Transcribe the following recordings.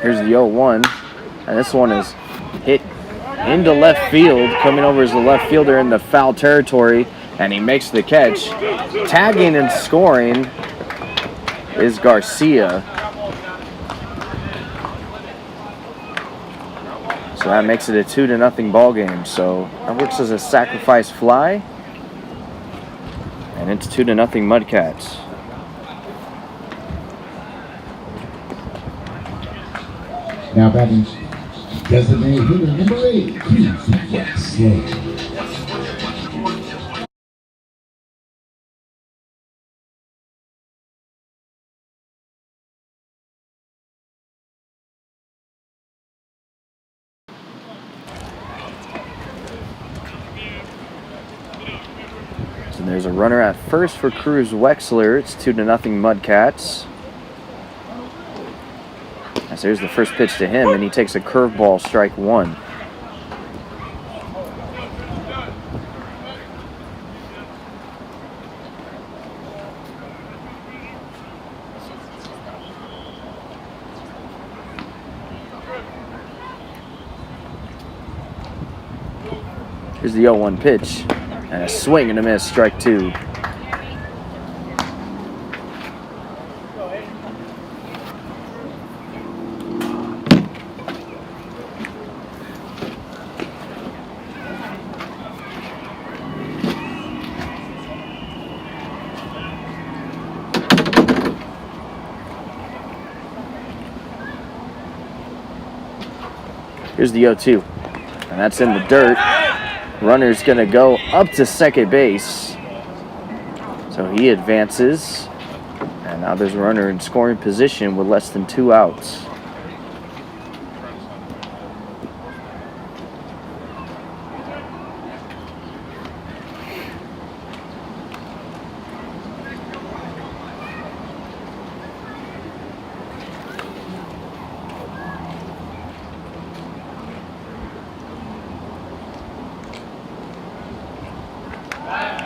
Here's the 0-1, and this one is hit into left field, coming over as the left fielder in the foul territory, and he makes the catch. Tagging and scoring is Garcia. So that makes it a 2-0 ball game. So that works as a sacrifice fly, and it's 2-0 Mudcats. Now batting designated hitter number 8, Cruz Wexler. So there's a runner at first for Cruz Wexler. It's 2-0 Mudcats. As here's the first pitch to him, and he takes a curveball, strike one. Here's the 0-1 pitch, and a swing and a miss, strike two. Here's the 0-2, and that's in the dirt. Runner's going to go up to second base. So he advances, and now there's a runner in scoring position with less than 2 outs.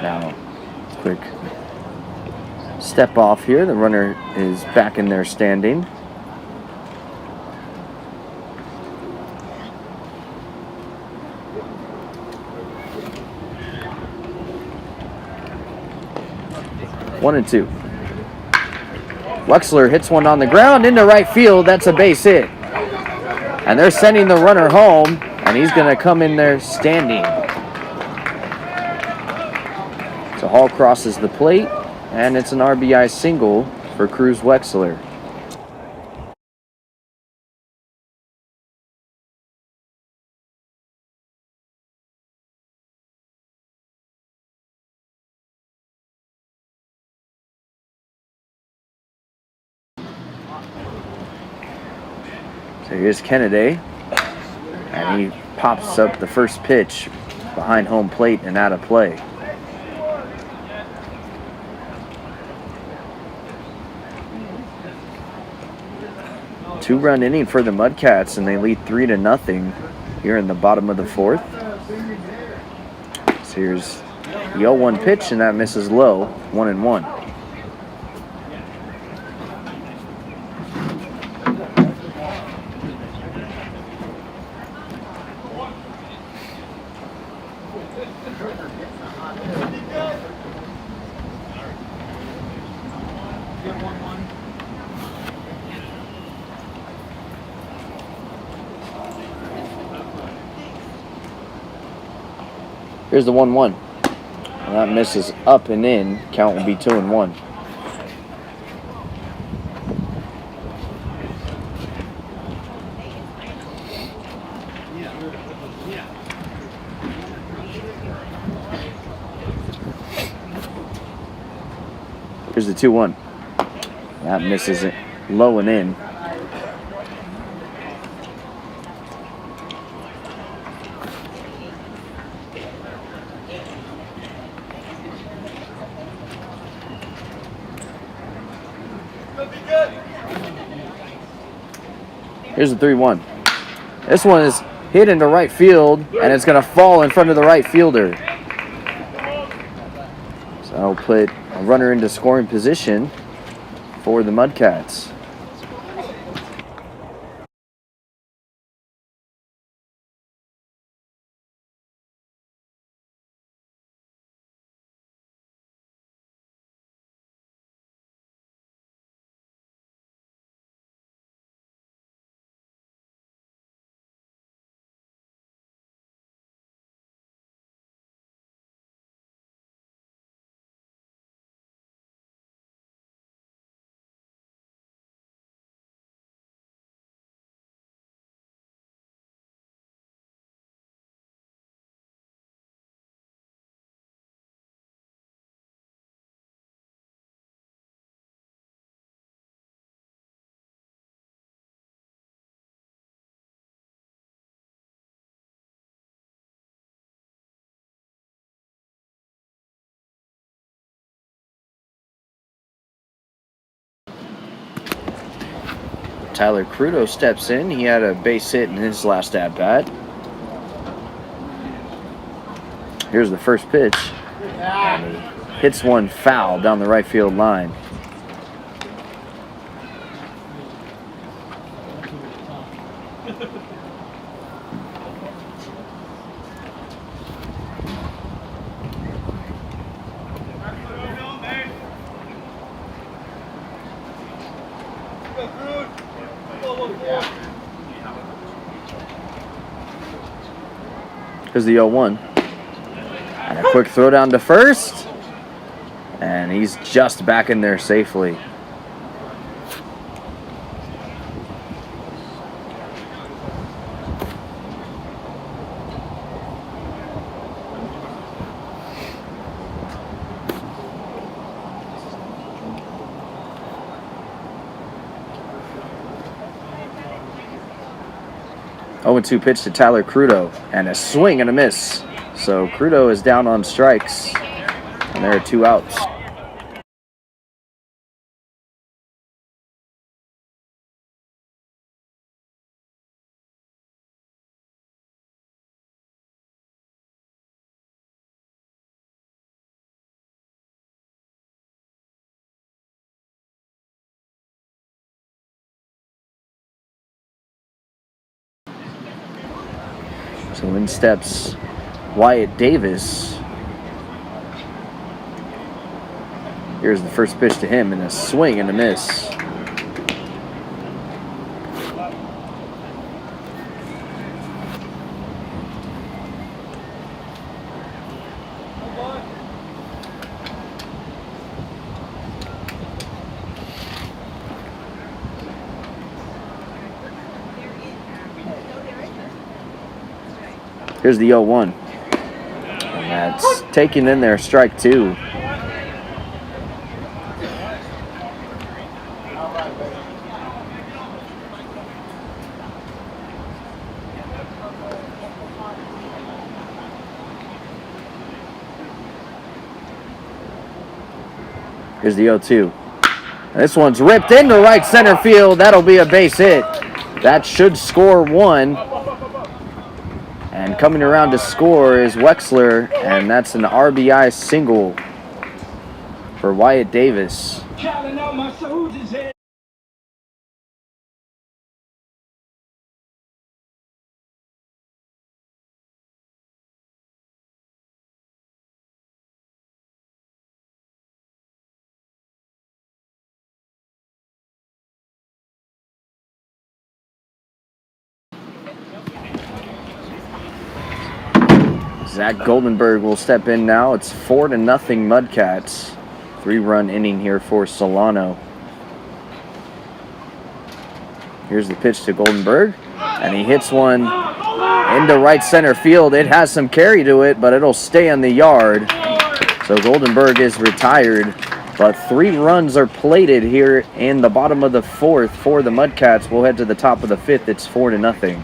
Now, quick step off here. The runner is back in there standing. One and two. Wexler hits one on the ground into right field. That's a base hit. And they're sending the runner home, and he's going to come in there standing. So Hall crosses the plate, and it's an RBI single for Cruz Wexler. So here's Kennedy, and he pops up the first pitch behind home plate and out of play. Two-run inning for the Mudcats, and they lead 3-0 here in the bottom of the fourth. So here's the 0-1 pitch, and that misses low, 1-1. Here's the 1-1. And that misses up and in. Count will be 2-1. Here's the 2-1. That misses it low and in. Here's the 3-1. This one is hit into right field, and it's going to fall in front of the right fielder. So I'll put a runner into scoring position for the Mudcats. Tyler Crudo steps in. He had a base hit in his last at-bat. Here's the first pitch. And he hits one foul down the right field line. Here's the 0-1. And a quick throw down to first. And he's just back in there safely. Oh, 0-2 pitch to Tyler Crudo, and a swing and a miss. So Crudo is down on strikes, and there are 2 outs. So in steps Wyatt Davis. Here's the first pitch to him, and a swing and a miss. Here's the 0-1. And that's taken in there, strike 2. Here's the 0-2. This one's ripped into right center field. That'll be a base hit. That should score 1. And coming around to score is Wexler, and that's an RBI single for Wyatt Davis. Zach Goldenberg will step in now. It's 4-0 Mudcats. 3-run inning here for Solano. Here's the pitch to Goldenberg, and he hits one into right center field. It has some carry to it, but it'll stay in the yard. So Goldenberg is retired, but 3 runs are plated here in the bottom of the 4th for the Mudcats. We'll head to the top of the 5th. It's 4-0.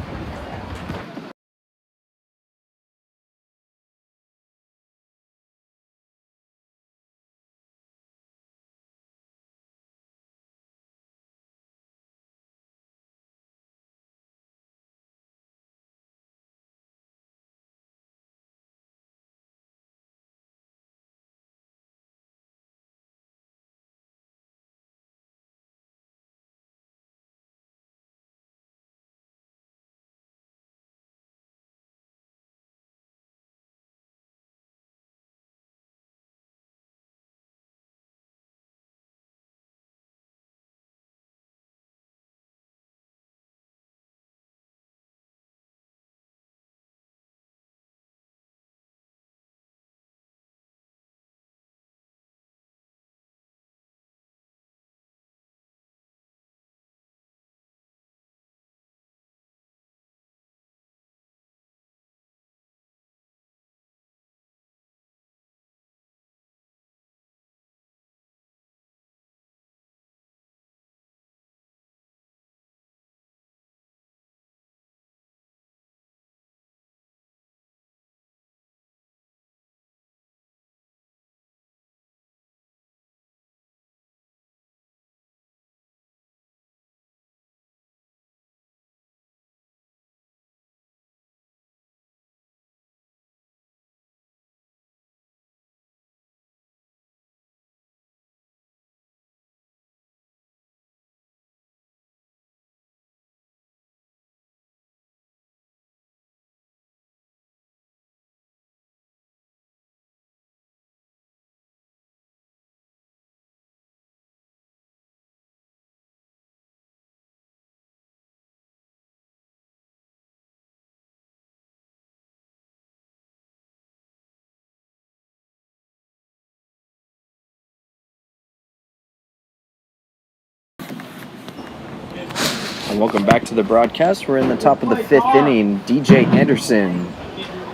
Welcome back to the broadcast. We're in the top of the 5th inning. DJ Anderson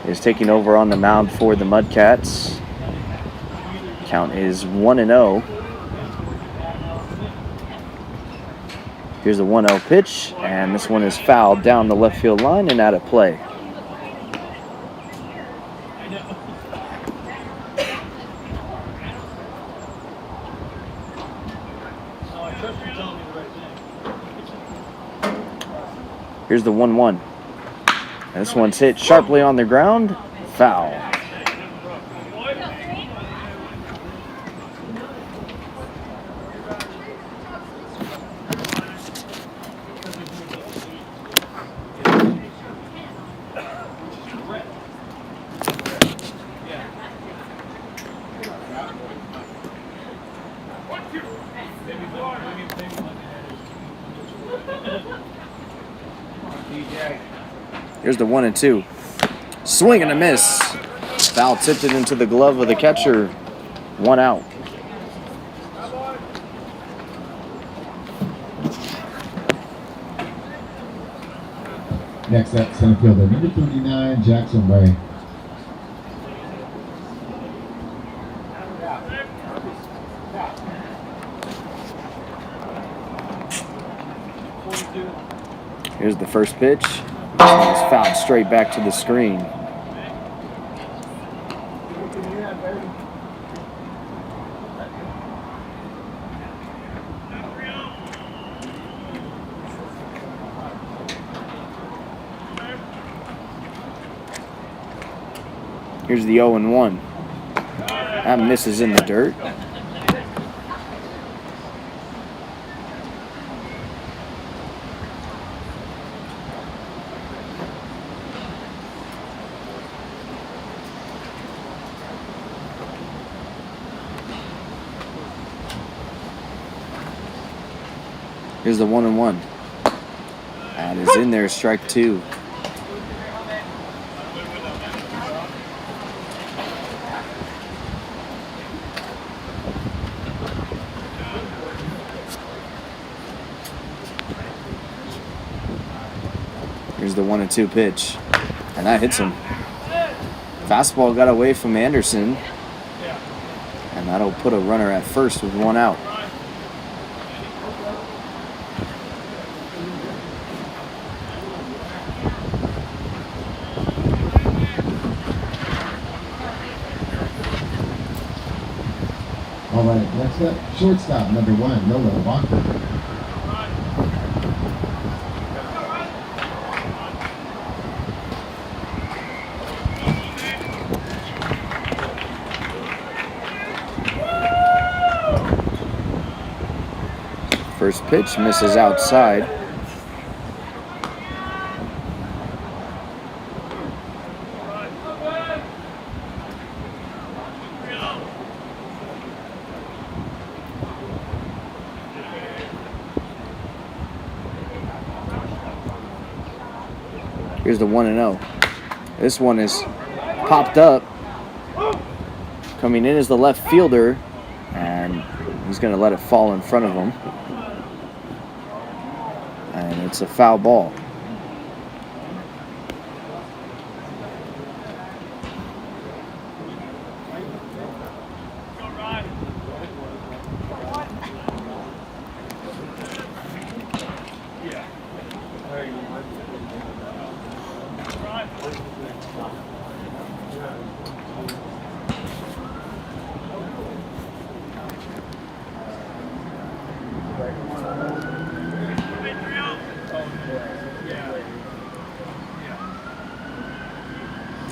is taking over on the mound for the Mudcats. Count is 1-0. Here's the 1-0 pitch, and this one is fouled down the left field line and out of play. Here's the 1-1. This one's hit sharply on the ground. Foul. Here's the 1-2. Swing and a miss. Foul tipped it into the glove of the catcher. 1 out. Next up, center fielder number 39, Jackson Ray. Here's the first pitch. It's fouled straight back to the screen. Here's the 0-1. That misses in the dirt. Here's the 1-1. That is in there, strike 2. Here's the 1-2 pitch, and that hits him. Fastball got away from Anderson, and that'll put a runner at first with 1 out. All right, next up, shortstop number 1, Noah Walker. First pitch misses outside. Here's the 1-0. This one is popped up. Coming in is the left fielder, and he's going to let it fall in front of him. And it's a foul ball.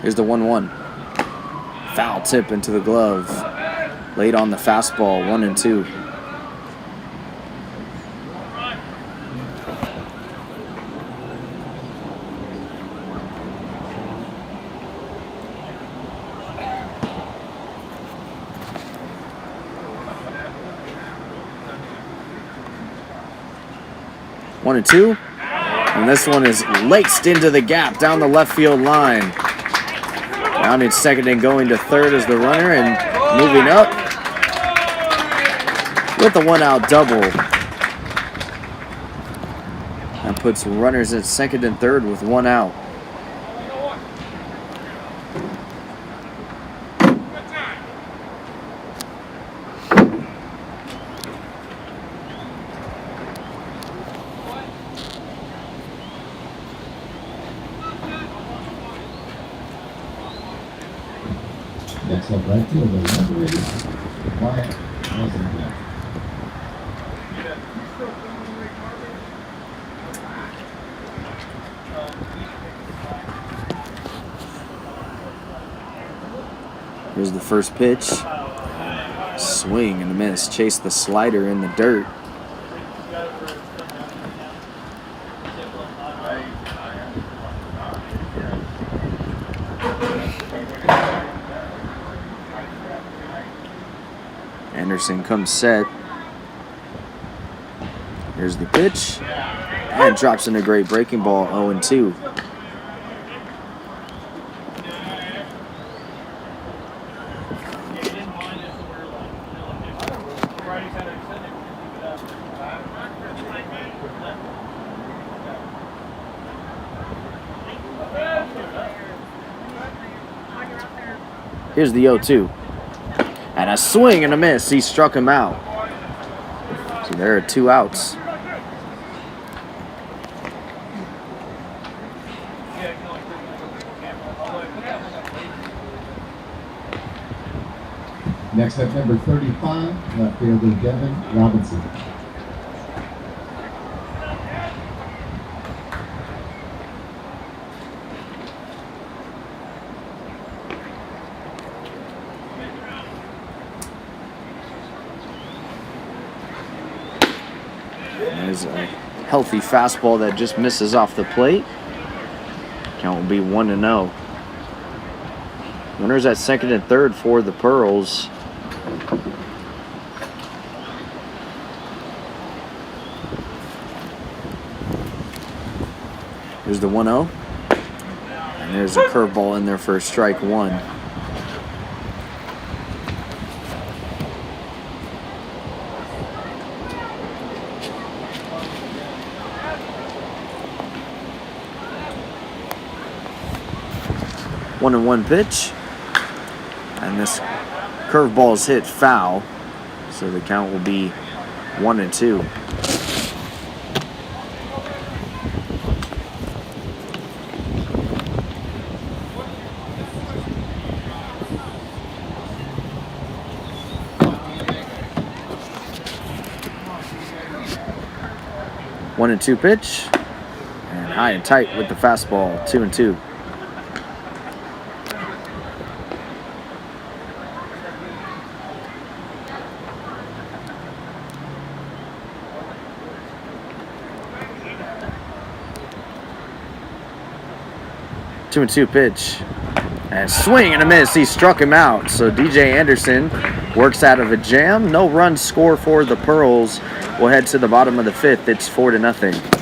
Here's the 1-1. Foul tip into the glove. Late on the fastball, 1-2. One and two. And this one is laced into the gap down the left field line. Rounding second and going to third as the runner, and moving up with the 1 out double. That puts runners at second and third with one out. Next up, right field, the number 8, Wyatt Eisenberg. Here's the first pitch. Swing and a miss. Chase the slider in the dirt. Anderson comes set. Here's the pitch. And drops in a great breaking ball, 0-2. Here's the 0-2. And a swing and a miss. He struck him out. So there are 2 outs. Next up, number 35, left fielder Devin Robinson. There's a healthy fastball that just misses off the plate. Count will be 1-0. Runners at second and third for the Pearls. Here's the 1-0. And there's a curveball in there for strike 1. One and one pitch. And this curveball is hit foul. So the count will be 1-2. One and two pitch. And high and tight with the fastball. 2-2. Two and two pitch. And swing and a miss. He struck him out. So DJ Anderson works out of a jam. No run score for the Pearls. We'll head to the bottom of the 5th. It's 4-0.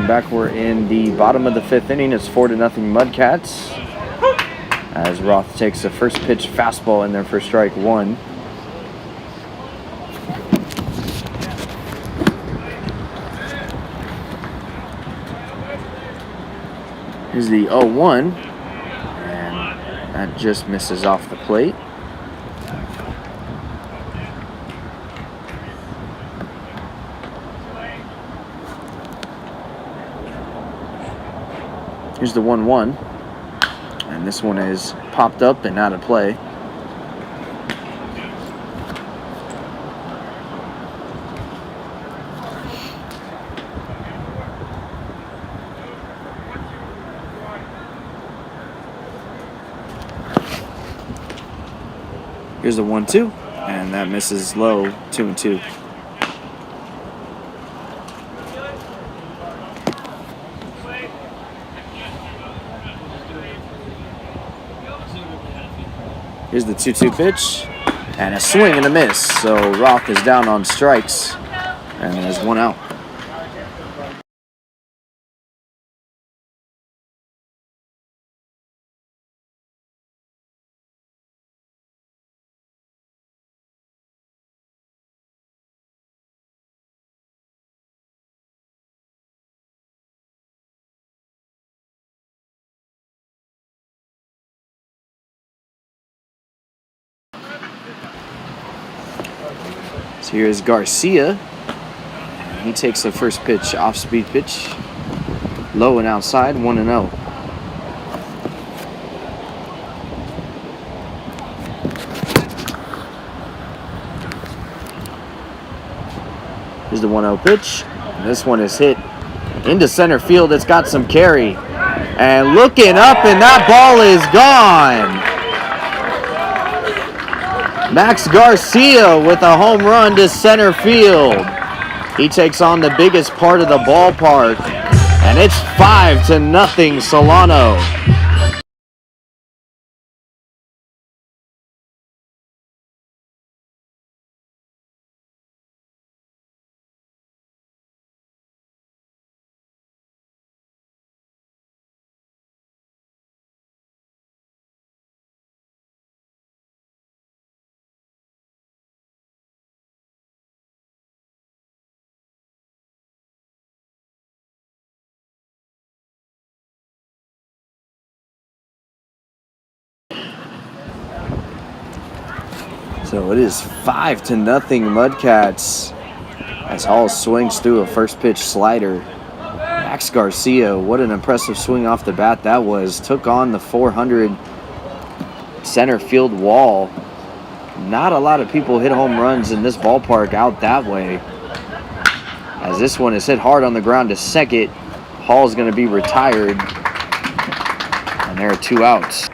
welcome back. We're in the bottom of the 5th inning. It's 4-0 Mudcats. As Roth takes the first pitch fastball in there for strike one. Here's the 0-1, and that just misses off the plate. Here's the 1-1, and this one is popped up and out of play. Here's the 1-2, and that misses low, 2-2. Here's the 2-2 pitch, and a swing and a miss. So Roth is down on strikes, and there's one out. So here's Garcia. He takes the first pitch, off-speed pitch, low and outside, 1-0. Here's the 1-0 pitch. And this one is hit into center field. It's got some carry. And looking up, and that ball is gone. Max Garcia with a home run to center field. He takes on the biggest part of the ballpark, and it's 5-0 Solano. So it is 5-0 Mudcats as Hall swings through a first pitch slider. Max Garcia, what an impressive swing off the bat that was. Took on the 400 center field wall. Not a lot of people hit home runs in this ballpark out that way. As this one is hit hard on the ground to second, Hall's going to be retired. And there are 2 outs.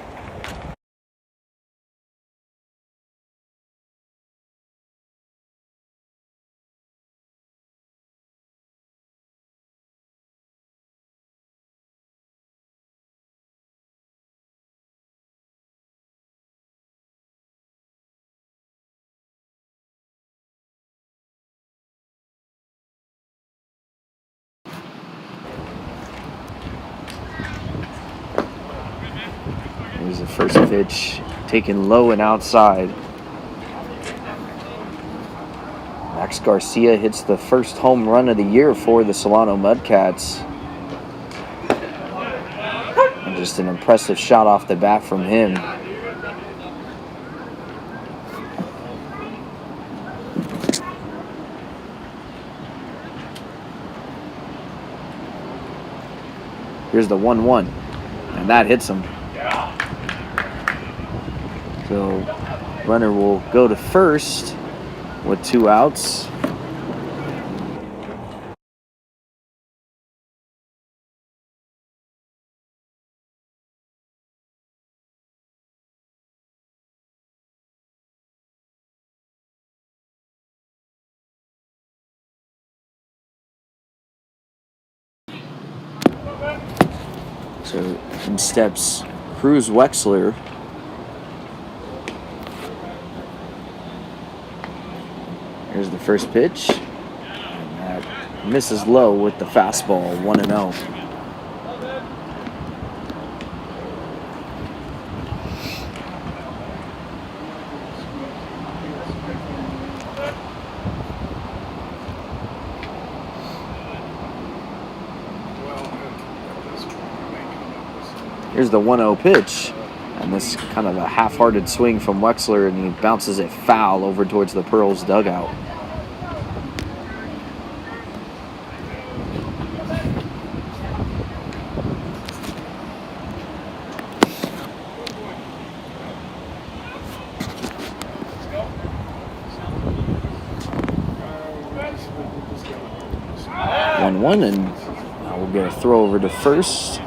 Here's the first pitch, taken low and outside. Max Garcia hits the first home run of the year for the Solano Mudcats. And just an impressive shot off the bat from him. Here's the 1-1, and that hits him. So runner will go to first with 2 outs. So in steps Cruz Wexler. Here's the first pitch. And that misses low with the fastball, 1-0. Here's the 1-0 pitch. And this kind of a half-hearted swing from Wexler, and he bounces it foul over towards the Pearls dugout. One, and we'll get a throw over to first.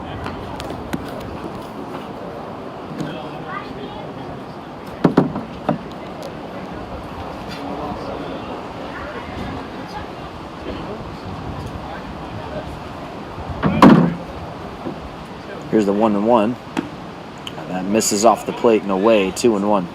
Here's the 1-1. That misses off the plate and away, 2-1.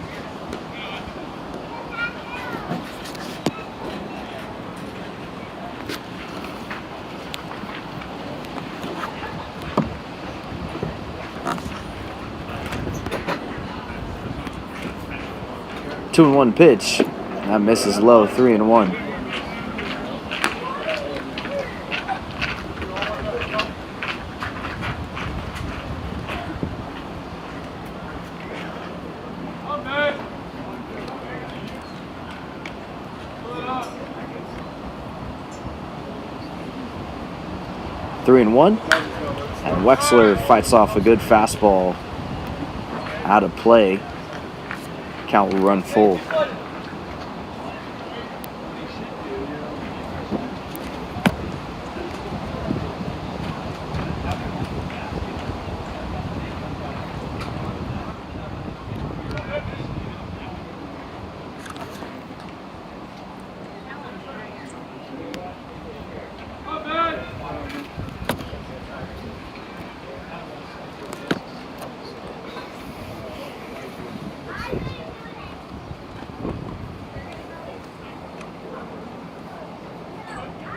Two and 1 pitch. That misses low, 3-1. Three and 1. And Wexler fights off a good fastball out of play. Count will run full.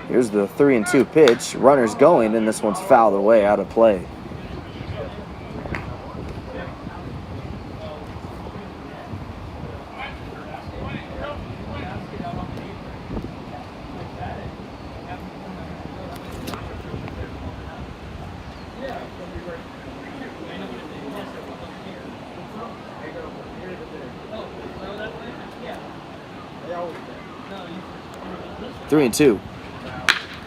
Here's the 3-2 pitch. Runner's going, and this one's fouled away out of play. Three and 2.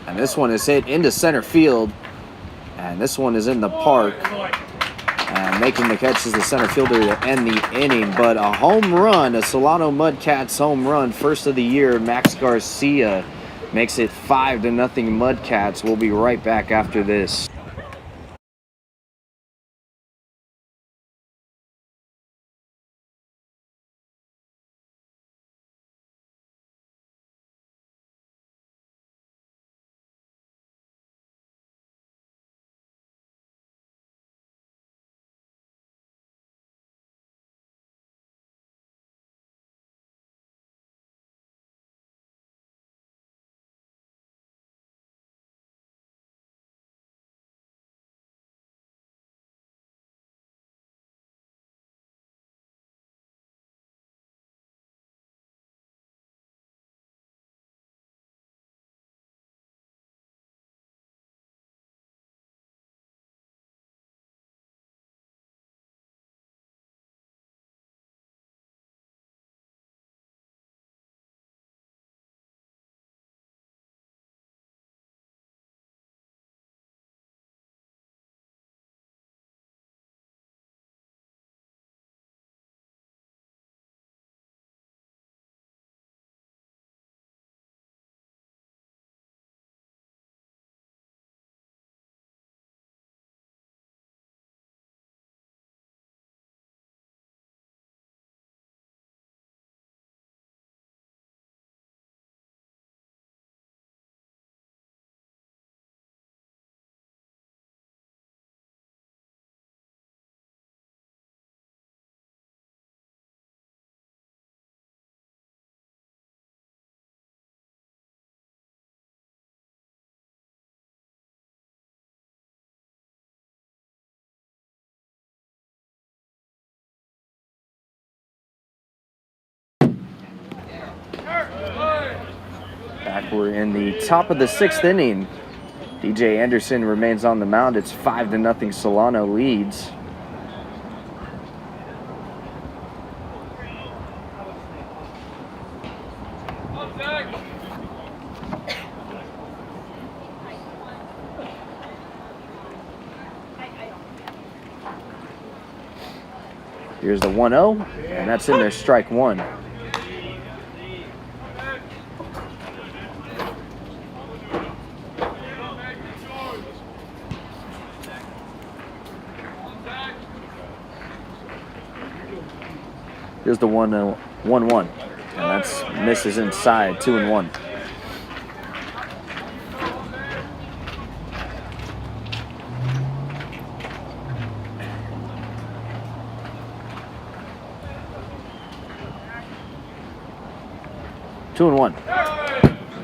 And this one is hit into center field. And this one is in the park. And making the catch is the center fielder to end the inning. But a home run, a Solano Mudcats home run, first of the year. Max Garcia makes it 5-0 Mudcats. We'll be right back after this. Back we're in the top of the 6th inning. DJ Anderson remains on the mound. It's 5-0. Solano leads. Here's the 1-0, and that's in there, strike one. Here's the 1-1, and that's misses inside, 2-1.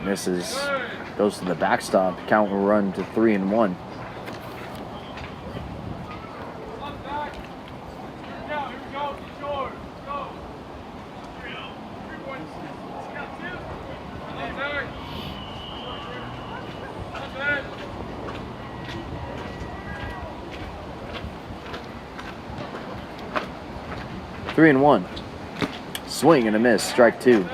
Misses, goes to the backstop. Count will run to 3-1. Three and one. Swing and a miss. Strike two.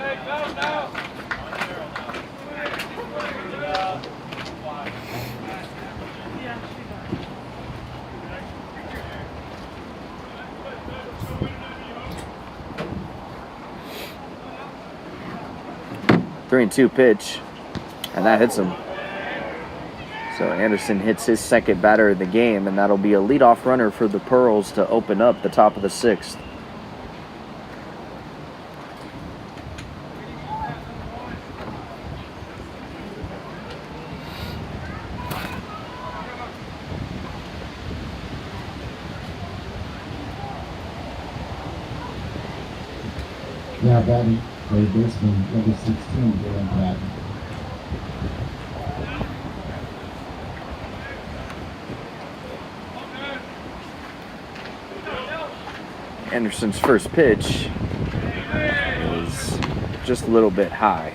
Three and two pitch, and that hits him. So Anderson hits his second batter of the game, and that'll be a leadoff runner for the Pearls to open up the top of the 6th. Now batting, third baseman, number 16, Dylan Patton. Anderson's first pitch is just a little bit high.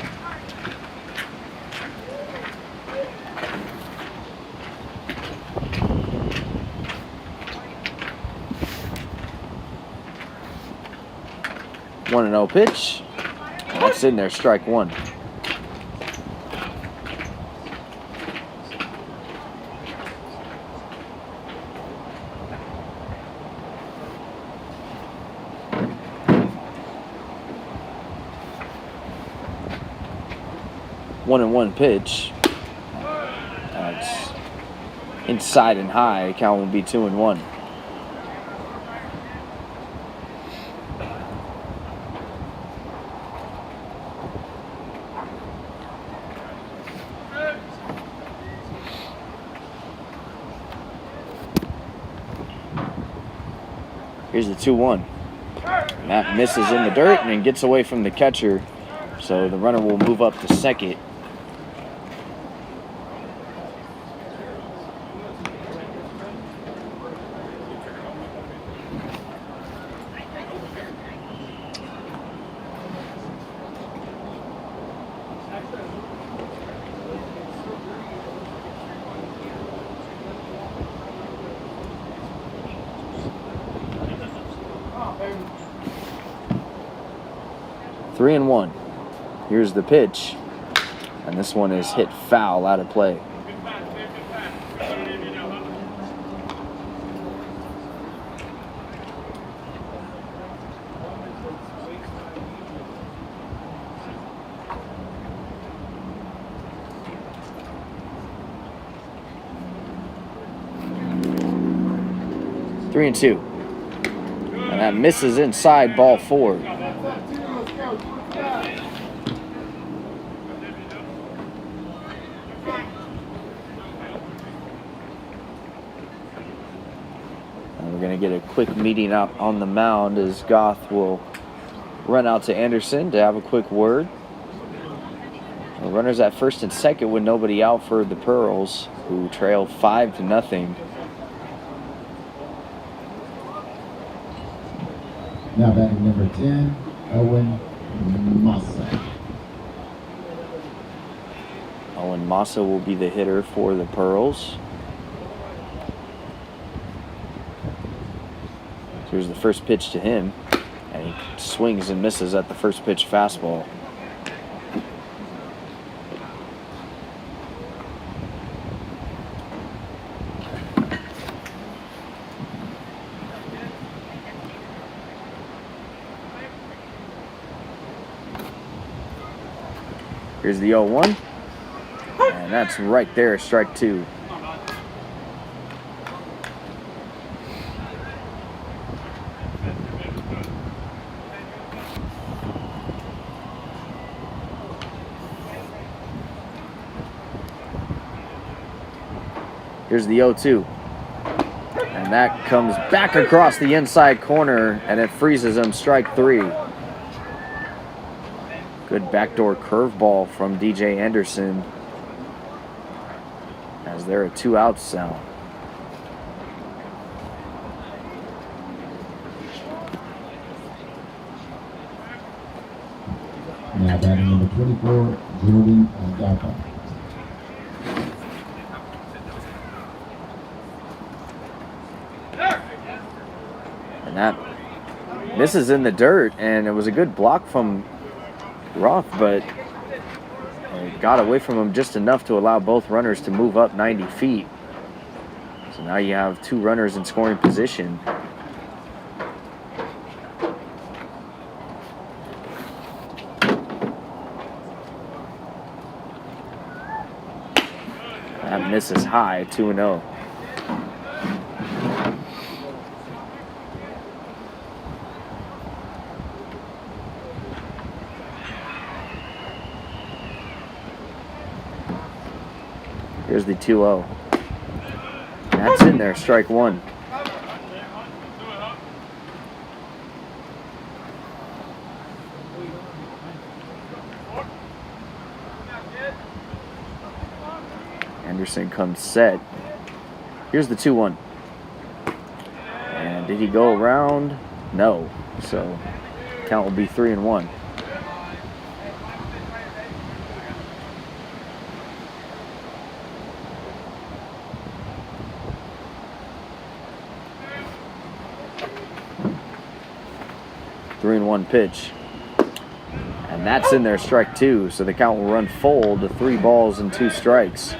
One and 0 pitch. That's in there, strike one. One and one pitch. That's inside and high. Count will be 2-1. Here's the 2-1. That misses in the dirt and gets away from the catcher. So the runner will move up to second. Three and one. Here's the pitch, and this one is hit foul out of play. Three and two, and that misses inside, ball four. We're going to get a quick meeting out on the mound as Goth will run out to Anderson to have a quick word. The runners at first and second with nobody out for the Pearls, who trail 5-0. Now batting number 10, Owen Massa. Owen Massa will be the hitter for the Pearls. Here's the first pitch to him, and he swings and misses at the first pitch fastball. Here's the 0-1, and that's right there, strike two. Here's the 0-2. And that comes back across the inside corner, and it freezes him, strike three. Good backdoor curveball from DJ Anderson, as there are 2 outs now. Now batting number 24, Jordan Agapa. And that misses in the dirt, and it was a good block from Roth, but it got away from him just enough to allow both runners to move up 90 feet. So now you have 2 runners in scoring position. That misses high, 2-0. Here's the 2-0. That's in there, strike one. Anderson comes set. Here's the 2-1. And did he go around? No. So count will be 3-1. Three-and-one pitch. And that's in there, strike two. So the count will run full to 3 balls and 2 strikes.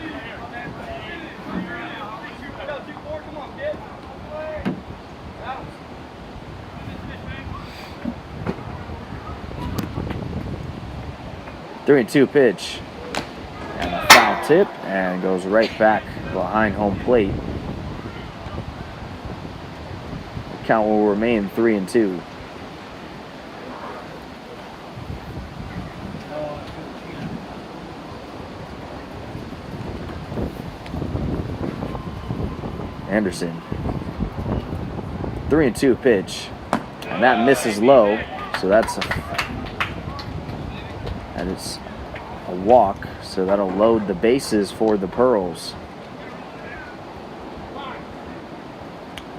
Three-and-two pitch. And a foul tip, and goes right back behind home plate. The count will remain 3-2. Anderson. 3-2 pitch. And that misses low. So that's a walk. So that'll load the bases for the Pearls.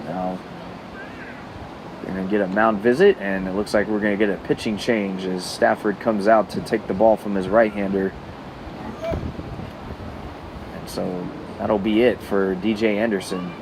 Now we're going to get a mound visit, and it looks like we're going to get a pitching change as Stafford comes out to take the ball from his right-hander. And so that'll be it for DJ Anderson.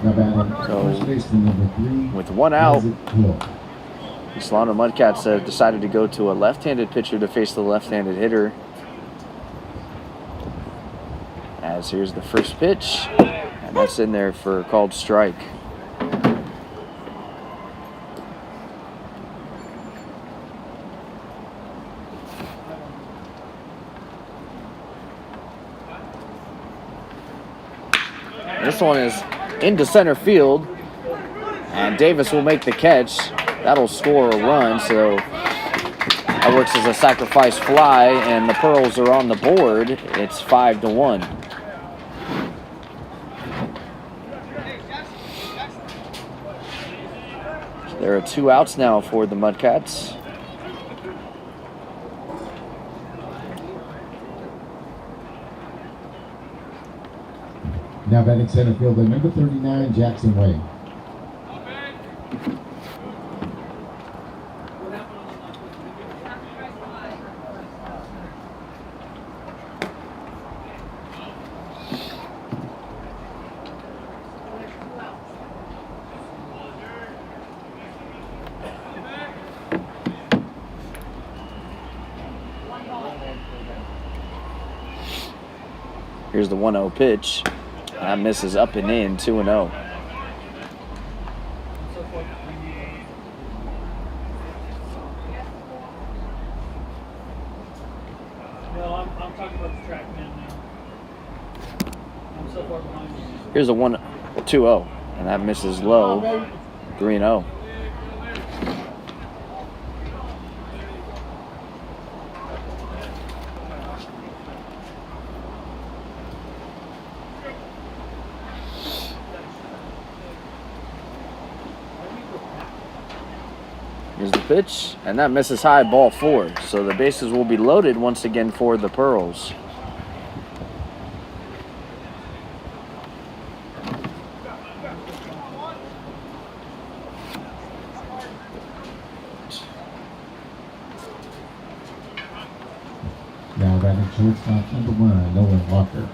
Now batting So, first baseman number 3. with one out, Isaac Hill. the Solano Mudcats have decided to go to a left-handed pitcher to face the left-handed hitter. As here's the first pitch, and that's in there for a called strike. This one is into center field, and Davis will make the catch. That'll score a run, so that works as a sacrifice fly, and the Pearls are on the board. It's 5-1. There are 2 outs now for the Mudcats. Now batting center fielder number 39, Jackson Wayne. Here's the 1-0 pitch. That misses up and in, 2-0. Here's a 1-2-0, and that misses low, 3-0. Here's the pitch, and that misses high, ball 4. So the bases will be loaded once again for the Pearls. Now batting shortstop number 1, Nolan Walker.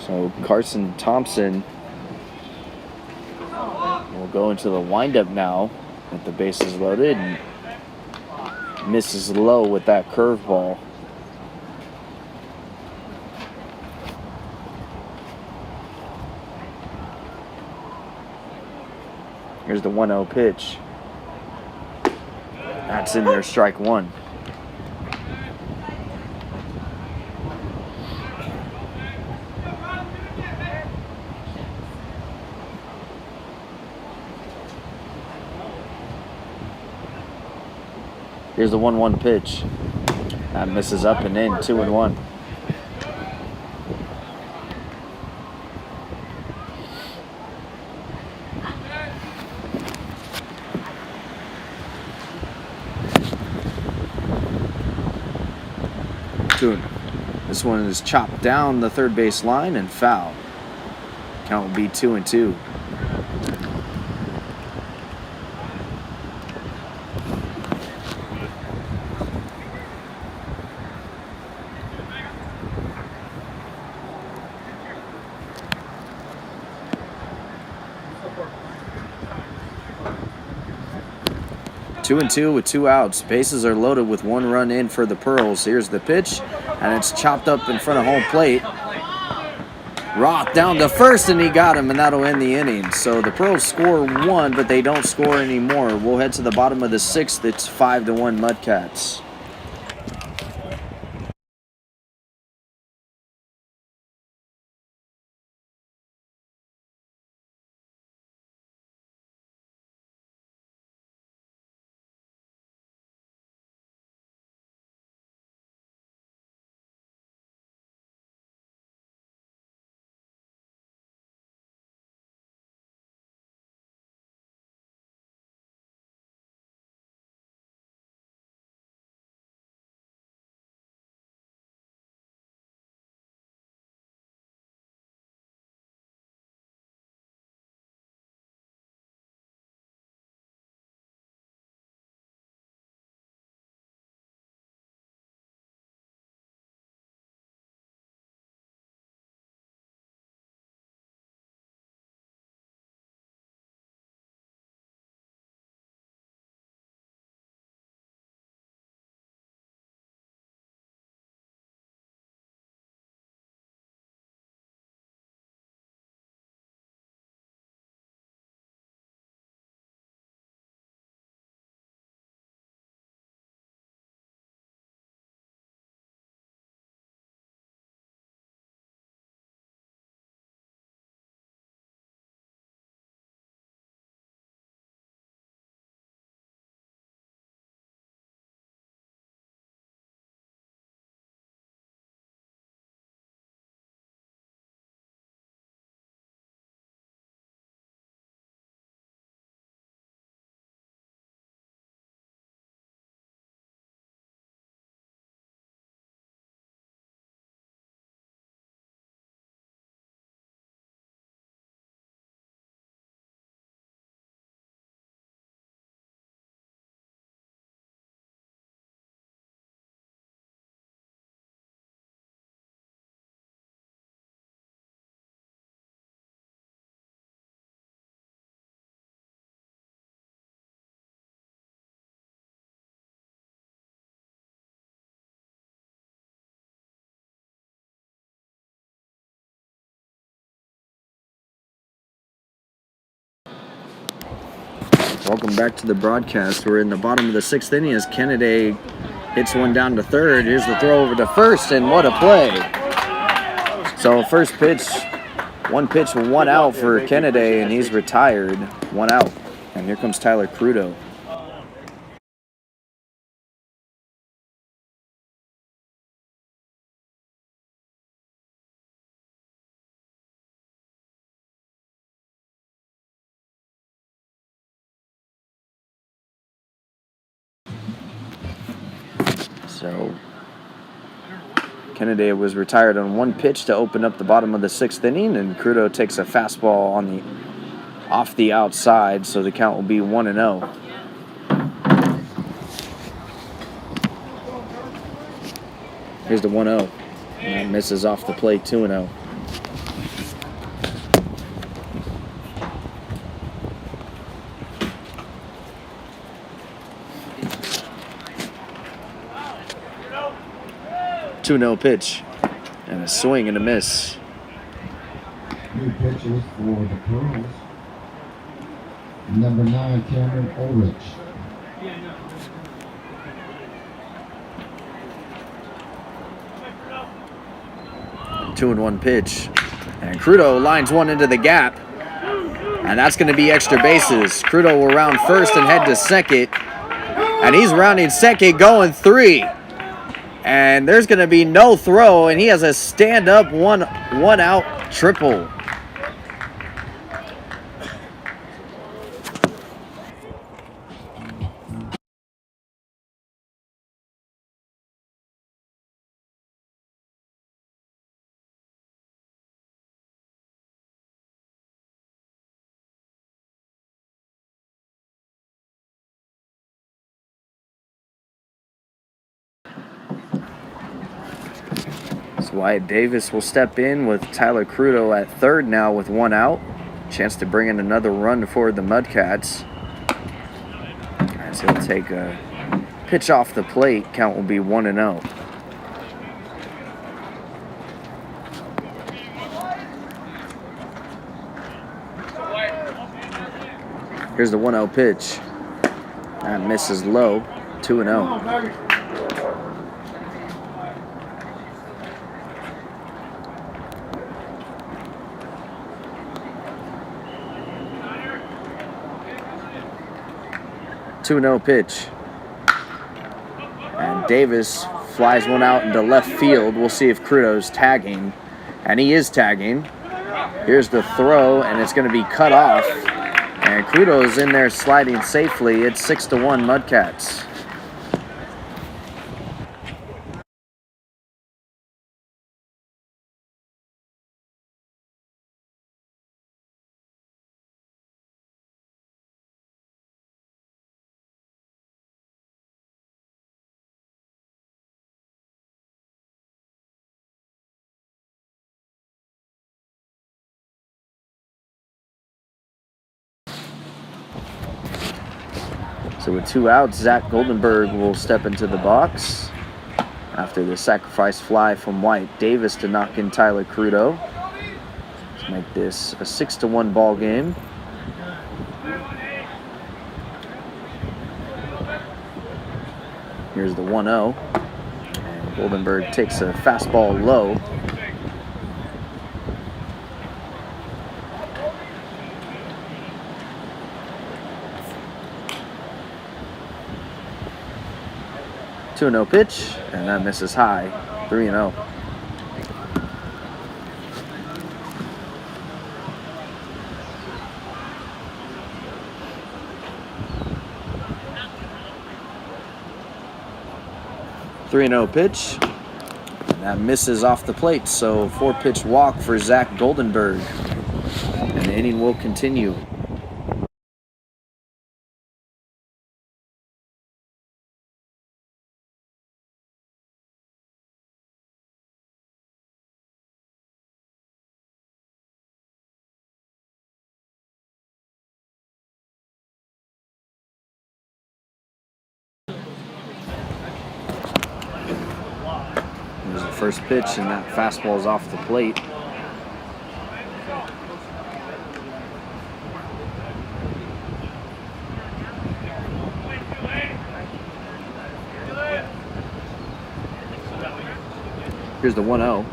So Carson Thompson will go into the windup now with the bases loaded, and misses low with that curveball. Here's the 1-0 pitch. That's in there, strike 1. Here's the 1-1 pitch. That misses up and in, 2-1. This one is chopped down the third base line and foul. Count will be 2-2. Two and two with 2 outs. Bases are loaded with 1 run in for the Pearls. Here's the pitch, and it's chopped up in front of home plate. Roth down to first, and he got him, and that'll end the inning. So the Pearls score 1, but they don't score anymore. We'll head to the bottom of the 6th. It's 5-1 Mudcats. Welcome back to the broadcast. We're in the bottom of the 6th inning as Kennedy hits one down to third. Here's the throw over to first, and what a play. So first pitch, one pitch, one out for Kennedy, and he's retired. One out. And here comes Tyler Crudo. So Kennedy was retired on one pitch to open up the bottom of the 6th inning, and Crudo takes a fastball off the outside, so the count will be 1-0. Here's the 1-0. And that misses off the plate, 2-0. Two-0 pitch, and a swing and a miss. New pitches for the Pearls. Number 9, Cameron Ulrich. Two and one pitch, and Crudo lines one into the gap, and that's going to be extra bases. Crudo will round first and head to second, and he's rounding second, going 3. And there's going to be no throw, and he has a stand-up one out triple. So Wyatt Davis will step in with Tyler Crudo at third now with one out. Chance to bring in another run for the Mudcats. As he'll take a pitch off the plate. Count will be 1-0. Here's the 1-0 pitch. That misses low. 2-0. 2-0 pitch. And Davis flies one out into left field. We'll see if Crudo's tagging. And he is tagging. Here's the throw, and it's going to be cut off. And Crudo's in there sliding safely. It's 6-1 Mudcats. So with 2 outs, Zach Goldenberg will step into the box after the sacrifice fly from Wyatt Davis to knock in Tyler Crudo. Let's make this a 6-1 ball game. Here's the 1-0. And Goldenberg takes a fastball low. Two-0 pitch, and that misses high. 3-0. Pitch, and that misses off the plate. So 4-pitch walk for Zach Goldenberg, and the inning will continue. There's the first pitch, and that fastball is off the plate. Here's the 1-0.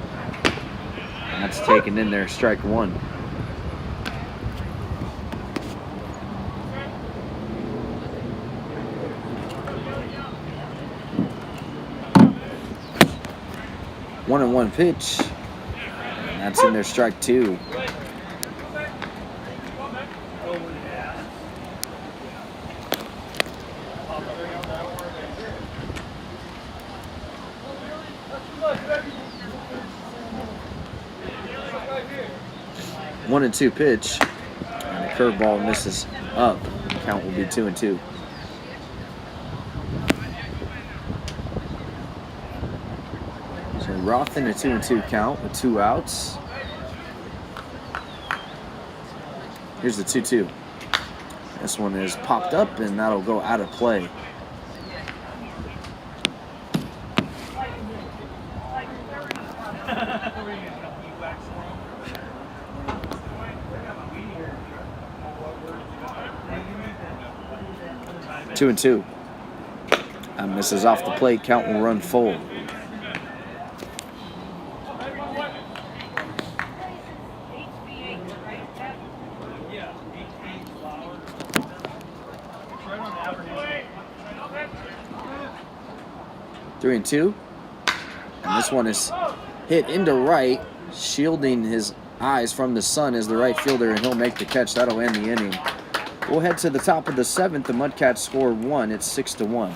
And that's taken in there, strike one. One and one pitch. And that's in there, strike two. One and two pitch. And the curveball misses up. Count will be 2-2. So Roth in a 2-2 count with 2 outs. Here's the 2-2. This one is popped up and that'll go out of play. Two and two. That misses off the plate. Count will run full. Three and two. And this one is hit into right, shielding his eyes from the sun as the right fielder, and he'll make the catch. That'll end the inning. We'll head to the top of the seventh. The Mudcats score one. It's 6-1.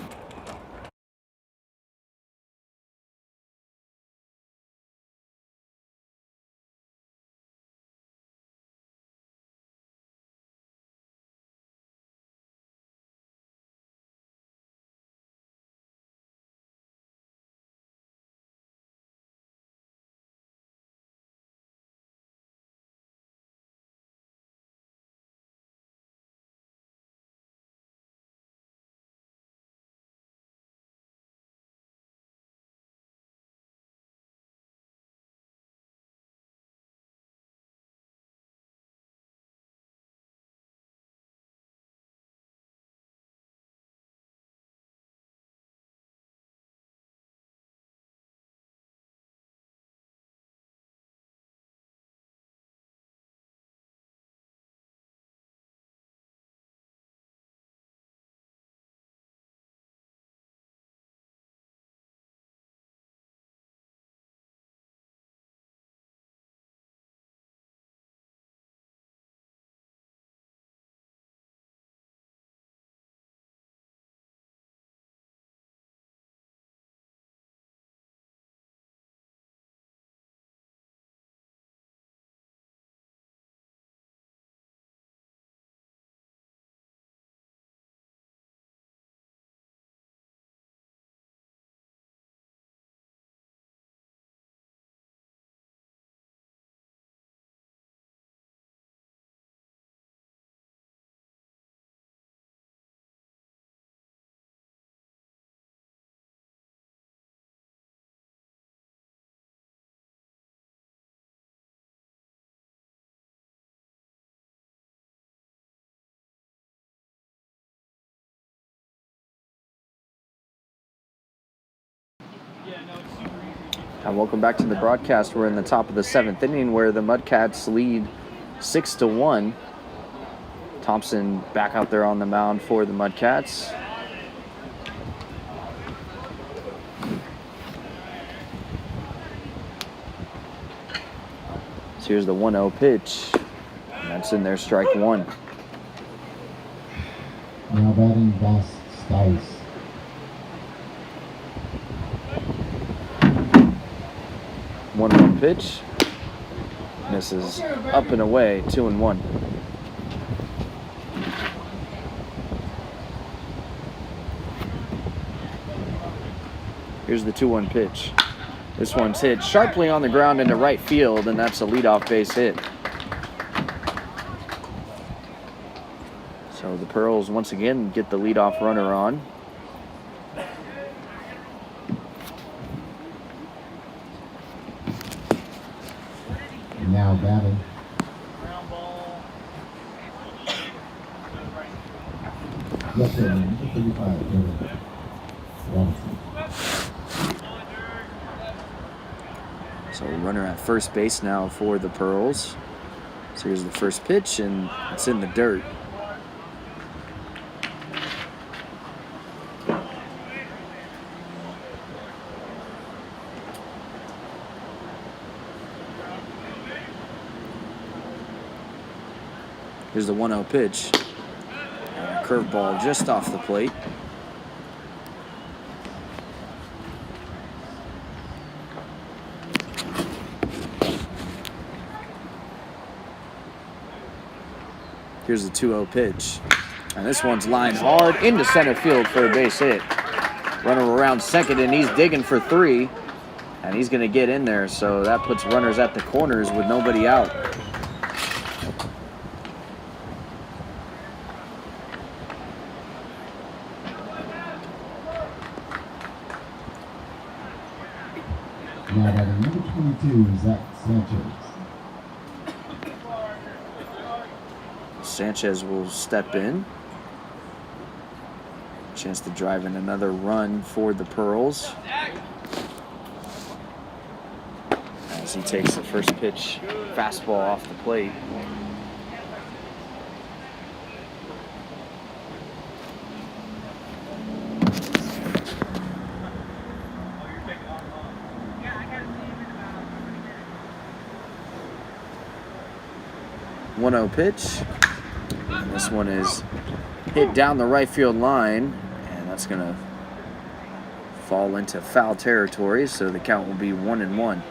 And welcome back to the broadcast. We're in the top of the seventh inning where the Mudcats lead 6-1. Thompson back out there on the mound for the Mudcats. So here's the 1-0 pitch. And that's in there, strike one. Now batting Bas Stice. One pitch. Misses up and away, 2-1. Here's the 2-1 pitch. This one's hit sharply on the ground into right field, and that's a leadoff base hit. So the Pearls once again get the leadoff runner on. Now batting. Yes, sir. Number 35. Robinson. So runner at first base now for the Pearls. So here's the first pitch, and it's in the dirt. Here's the 1-0 pitch. And a curveball just off the plate. Here's the 2-0 pitch. And this one's lined hard into center field for a base hit. Runner around second, and he's digging for 3. And he's going to get in there, so that puts runners at the corners with nobody out. Now batting number 22, Zach Sanchez. Sanchez will step in. Chance to drive in another run for the Pearls. As he takes the first pitch fastball off the plate. One 0 pitch. And this one is hit down the right field line, and that's going to fall into foul territory, so the count will be 1-1.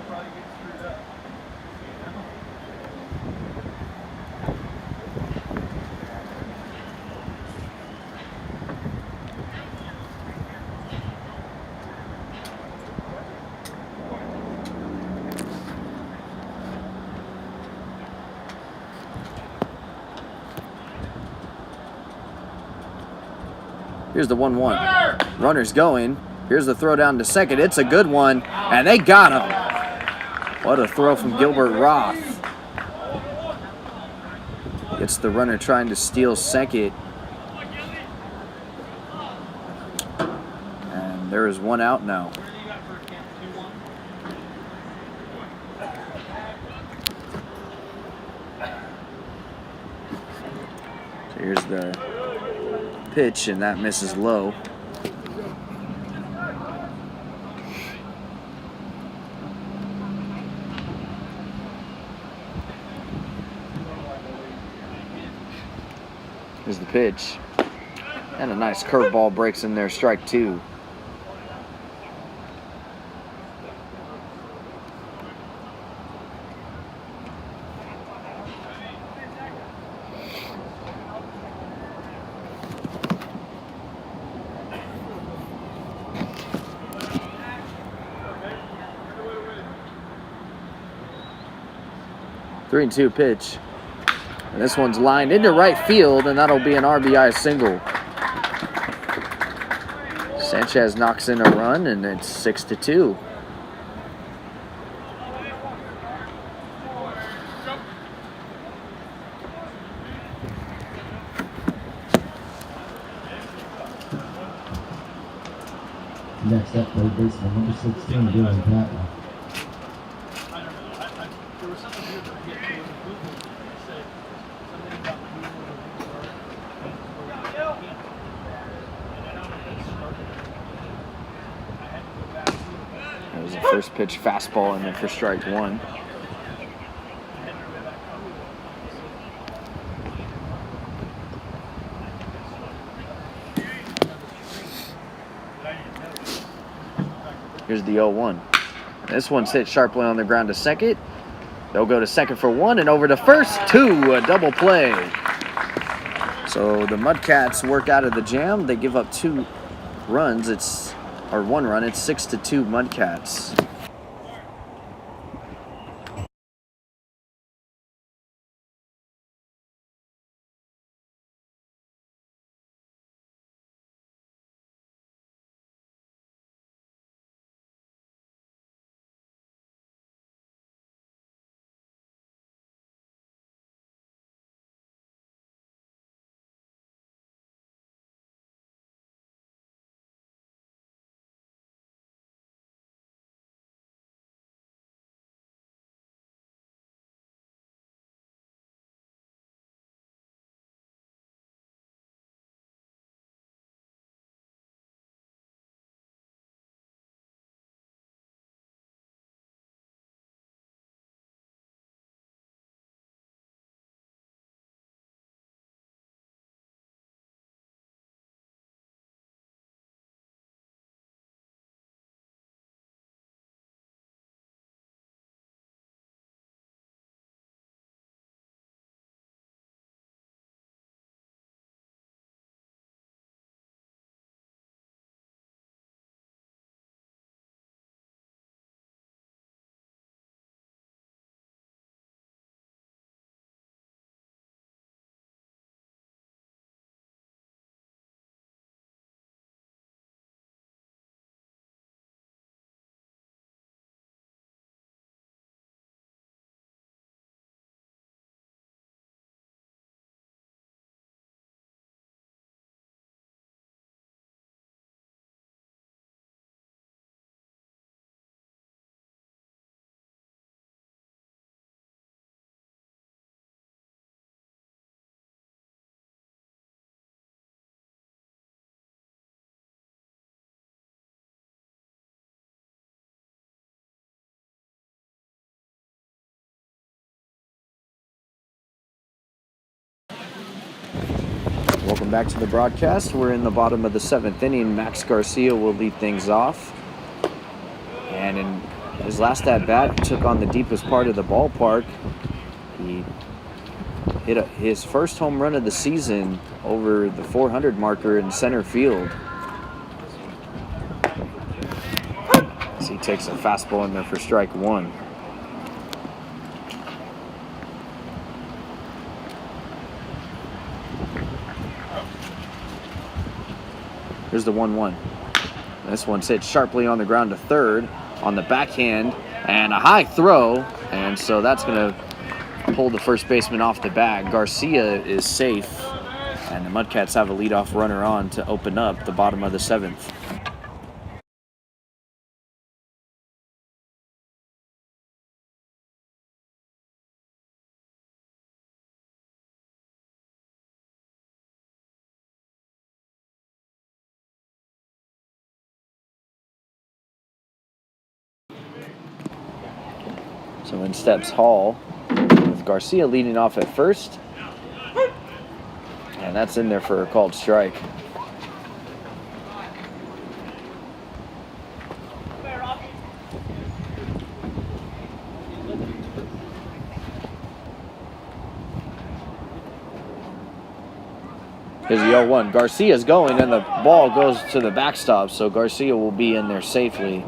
Here's the 1-1. Runner's going. Here's the throw down to second. It's a good one, and they got him. What a throw from Gilbert Roth. Gets the runner trying to steal second. And there is 1 out now. So here's the pitch, and that misses low. Here's the pitch, and a nice curveball breaks in there, strike 2. Three and 2 pitch. And this one's lined into right field, and that'll be an RBI single. Sanchez knocks in a run, and it's 6-2. Next up, third baseman number 16, Dylan Patton. That was the first pitch fastball in there for strike 1. Here's the 0-1. This one's hit sharply on the ground to second. They'll go to second for 1 and over to first, 2, a double play. So the Mudcats work out of the jam. They give up 2 runs. Or 1 run. It's 6-2 Mudcats. Welcome back to the broadcast. We're in the bottom of the 7th inning. Max Garcia will lead things off. And in his last at-bat, took on the deepest part of the ballpark. He hit his first home run of the season over the 400 marker in center field. As he takes a fastball in there for strike one. Here's the 1-1. This one's hit sharply on the ground to third on the backhand, and a high throw, and so that's going to pull the first baseman off the bag. Garcia is safe, and the Mudcats have a leadoff runner on to open up the bottom of the 7th. So in steps Hall, with Garcia leading off at first. And that's in there for a called strike. Here's the 0-1. Garcia's going, and the ball goes to the backstop, so Garcia will be in there safely.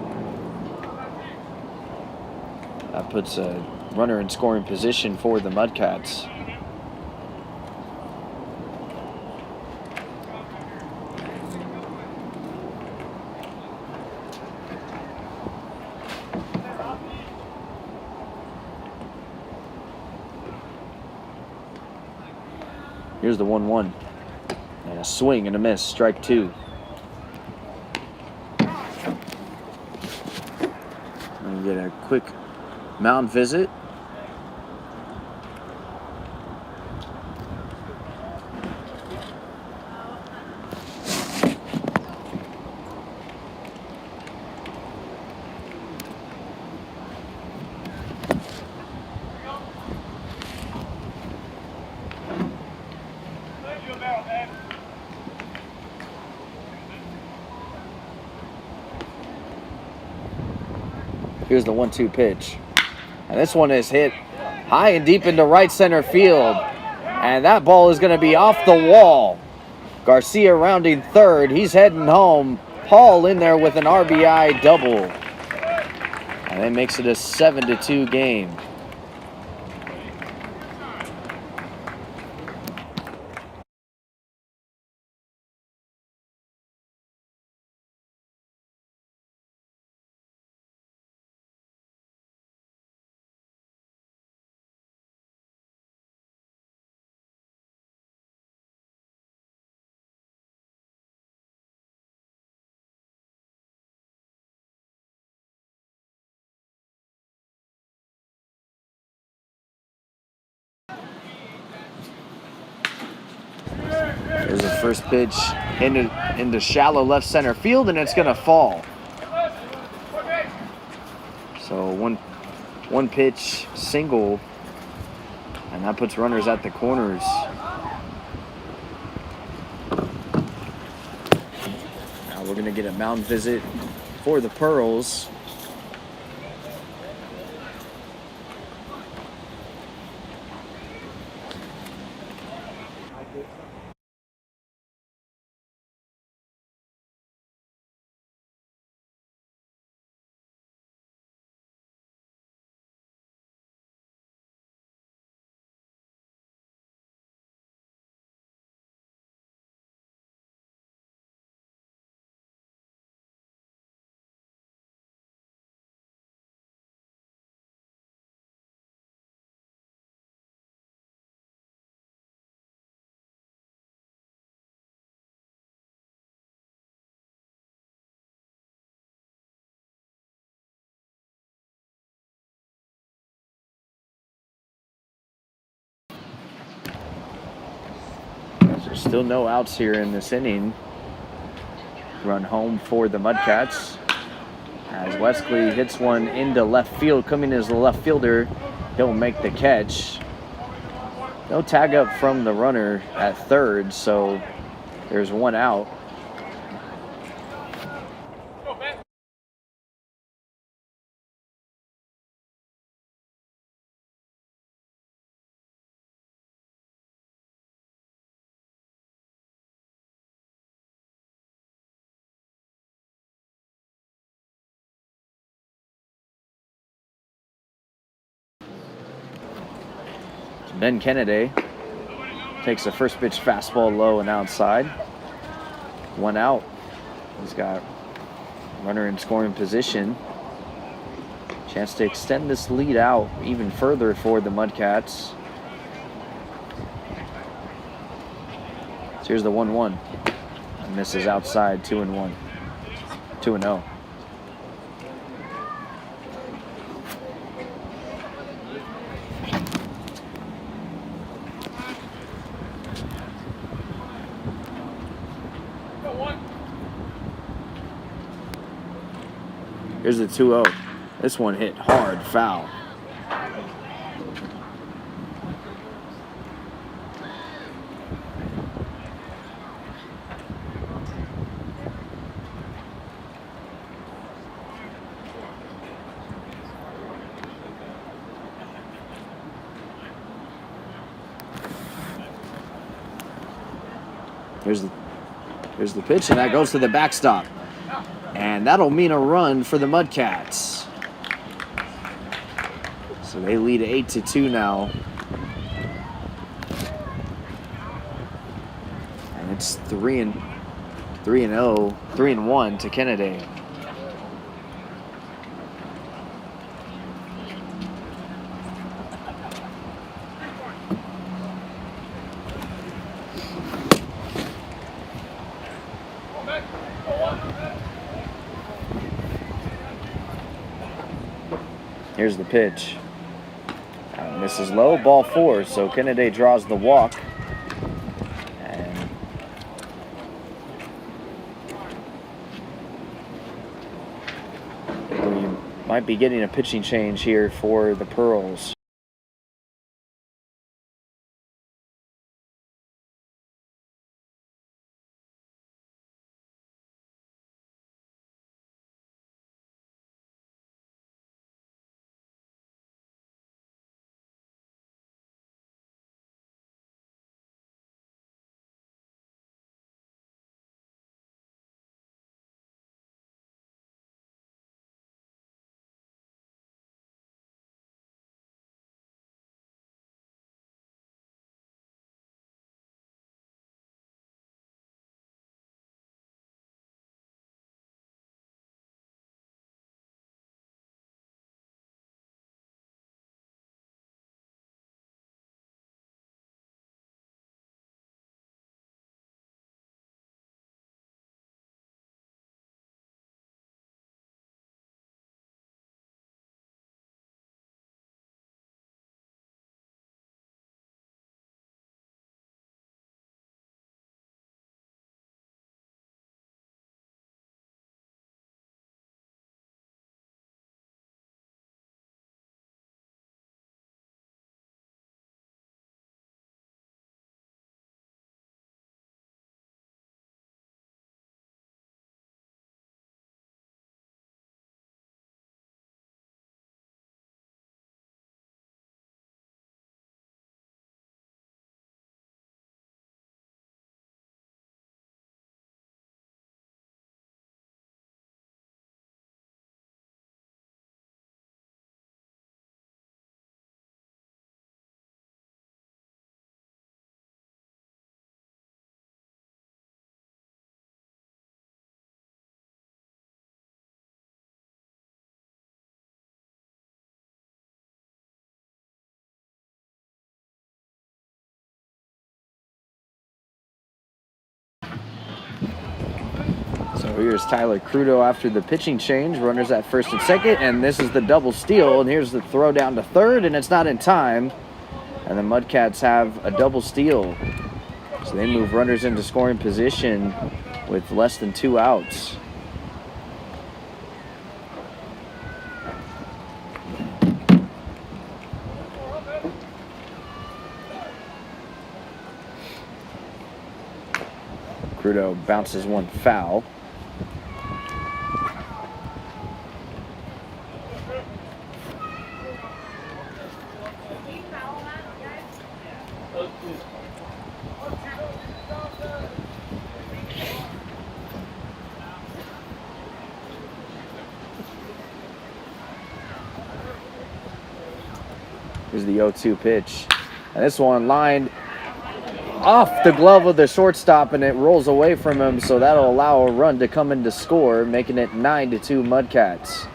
That puts a runner in scoring position for the Mudcats. Here's the 1-1. And a swing and a miss, strike two. And get a quick mound visit. Here's the 1-2 pitch. And this one is hit high and deep into right center field. And that ball is going to be off the wall. Garcia rounding third. He's heading home. Hall in there with an RBI double. And that makes it a 7-2 game. There's the first pitch into shallow left center field, and it's going to fall. So one pitch single, and that puts runners at the corners. Now we're going to get a mound visit for the Pearls. There's still no outs here in this inning. Run home for the Mudcats. As Wesley hits one into left field, coming as the left fielder, he'll make the catch. No tag up from the runner at third, so There's one out. Ben Kennedy takes the first pitch fastball low and outside. One out. He's got runner in scoring position. Chance to extend this lead out even further for the Mudcats. So here's the 1-1. And this is outside, 2-1. 2-0. Here's the 2-0. This one hit hard, foul. Here's the pitch, and that goes to the backstop. And that'll mean a run for the Mudcats. So they lead 8-2 now. And it's 3-0, 3-1 to Kennedy. Here's the pitch. Misses low, ball 4. So Kennedy draws the walk. And we might be getting a pitching change here for the Pearls. So here's Tyler Crudo after the pitching change. Runners at first and second, and this is the double steal. And here's the throw down to third, and it's not in time. And the Mudcats have a double steal. So they move runners into scoring position with less than 2 outs. Crudo bounces one foul. Here's the 0-2 pitch. And this one lined off the glove of the shortstop, and it rolls away from him, so that'll allow a run to come in to score, making it 9-2 Mudcats.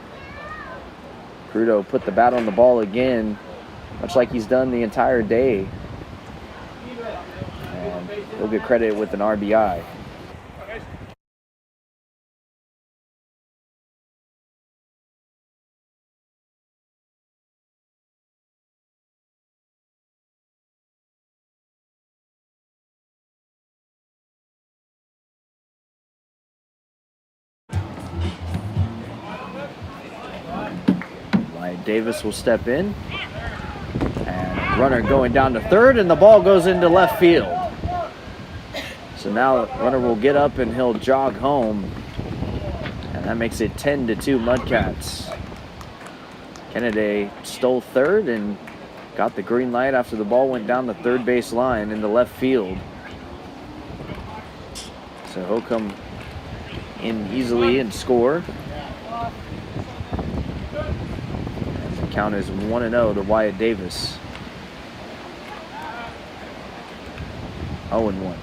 Crudo put the bat on the ball again, much like he's done the entire day. And he'll get credit with an RBI. Davis will step in, and runner going down to third, and the ball goes into left field. So now the runner will get up and he'll jog home, and that makes it 10-2 Mudcats. Kennedy stole third and got the green light after the ball went down the third base line into left field. So he'll come in easily and score. Count is 1-0 to Wyatt Davis. 0-1.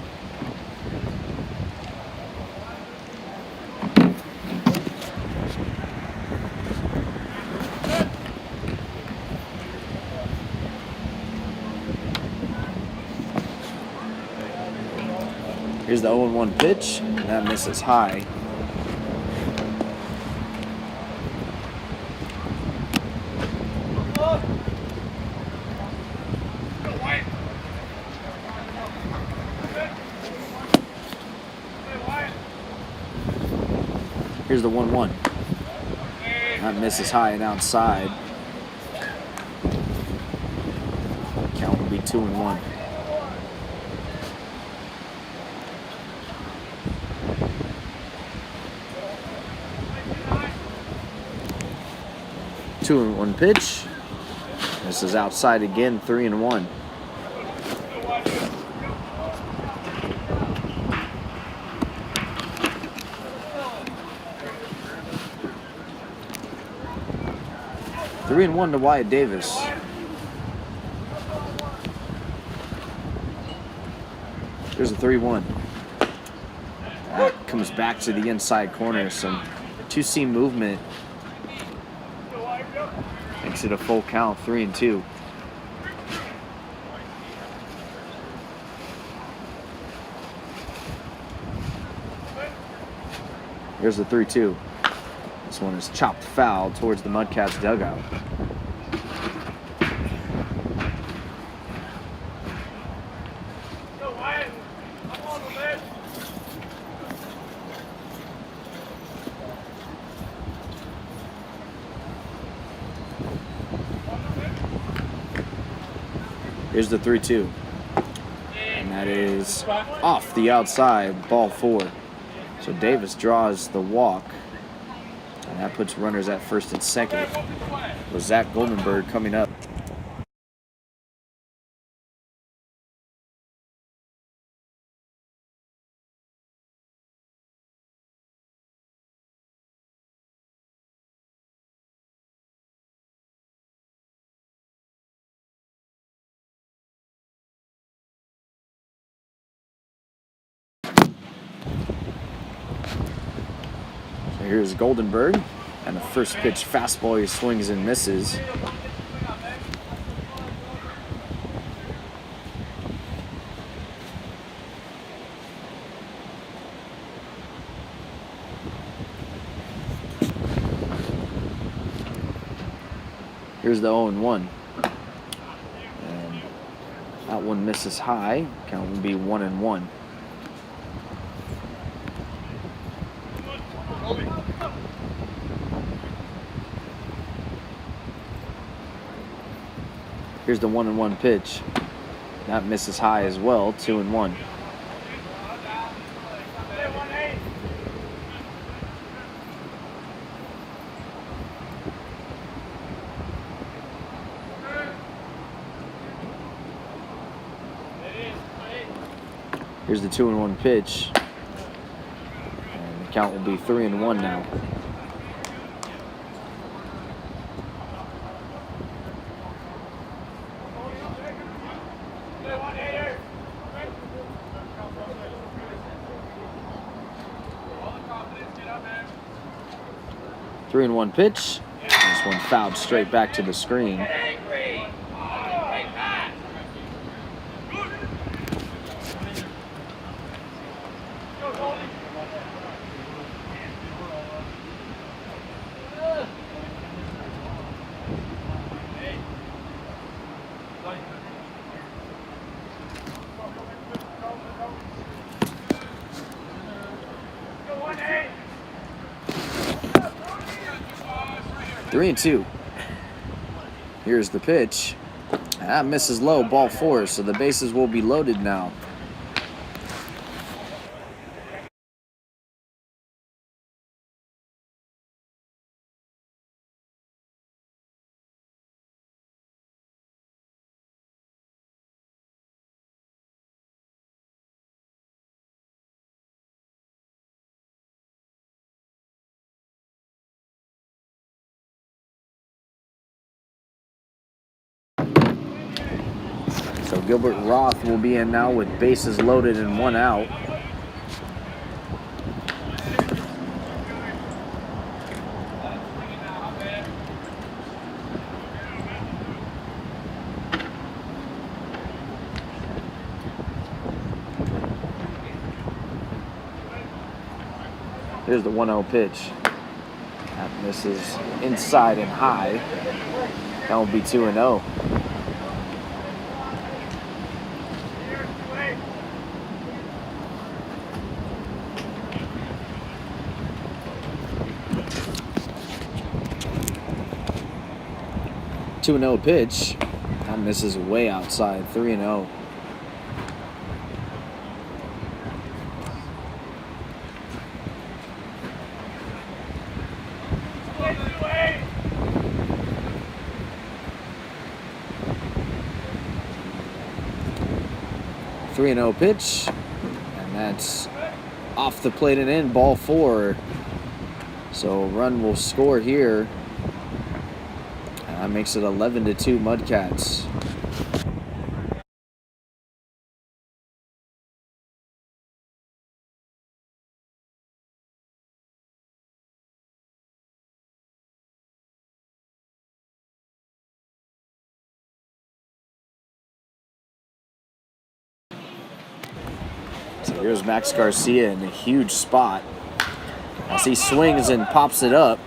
Here's the 0-1 pitch, and that misses high. Here's the 1-1. That misses high and outside. Count will be 2-1. Two and one pitch. This is outside again, 3-1. Three and one to Wyatt Davis. There's a 3-1. That comes back to the inside corner. Some two-seam movement. Makes it a full count, 3-2. Here's the 3-2. This one is chopped foul towards the Mudcats dugout. Here's the 3-2. And that is off the outside, ball 4. So Davis draws the walk. And that puts runners at first and second. With Zach Goldenberg coming up. So here's Goldenberg. And the first pitch fastball, he swings and misses. Here's the 0-1. And that one misses high. Count will be 1-1. Here's the 1-1 pitch. That misses high as well, 2-1. Here's the 2-1 pitch. And the count will be 3-1 now. Three and one pitch. This one fouled straight back to the screen. Three and two. Here's the pitch. That misses low, ball four, so the bases will be loaded now. So Gilbert Roth will be in now with bases loaded and one out. Here's the 1-0 pitch. That misses inside and high. That will be 2-0. Two and 0 pitch. That misses way outside. 3-0. Three and 0 pitch, and that's off the plate and in, ball four. So a run will score here. And that makes it 11-2 Mudcats. So here's Max Garcia in a huge spot as he swings and pops it up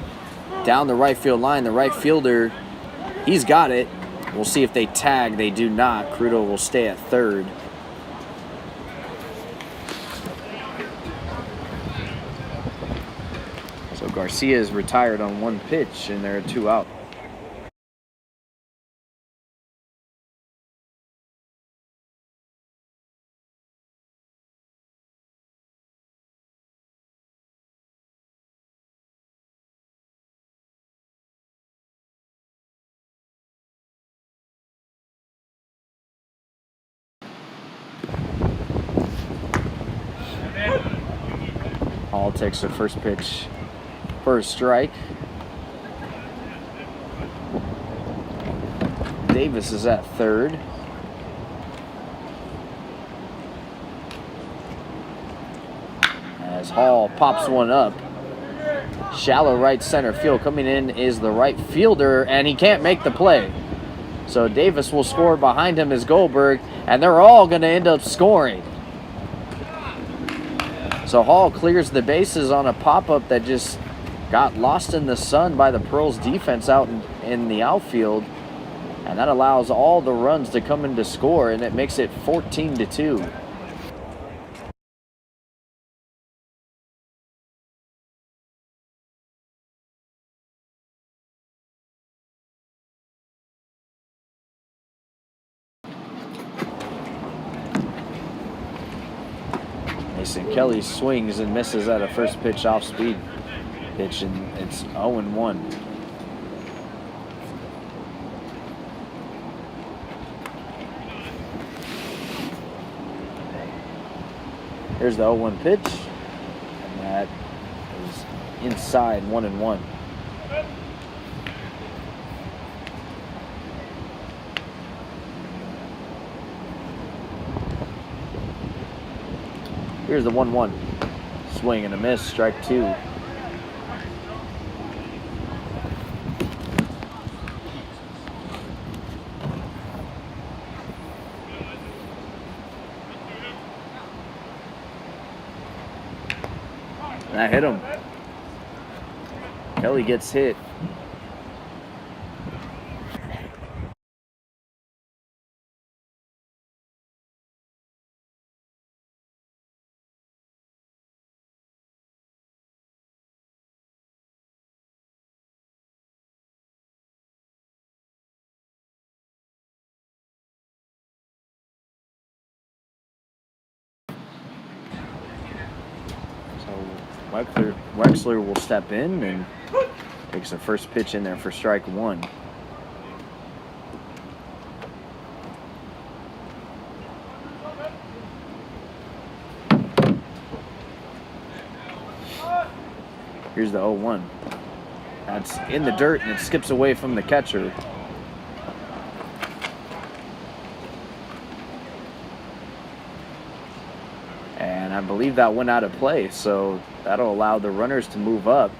down the right field line. The right fielder, he's got it. We'll see if they tag. They do not. Crudo will stay at third. So Garcia is retired on one pitch, and there are two out. Hall takes the first pitch for a strike. Davis is at third. As Hall pops one up. Shallow right center field. Coming in is the right fielder, and he can't make the play. So Davis will score. Behind him is Goldberg, and they're all going to end up scoring. So Hall clears the bases on a pop-up that just got lost in the sun by the Pearls defense out in the outfield. And that allows all the runs to come in to score, and it makes it 14-2. Mason Kelly swings and misses at a first pitch off speed pitch, and it's 0-1. Here's the 0-1 pitch. And that is inside 1-1. Here's the 1-1. Swing and a miss, strike 2. And I hit him. Kelly gets hit. Wexler will step in and takes the first pitch in there for strike 1. Here's the 0-1. That's in the dirt and it skips away from the catcher. And I believe that went out of play, so that'll allow the runners to move up.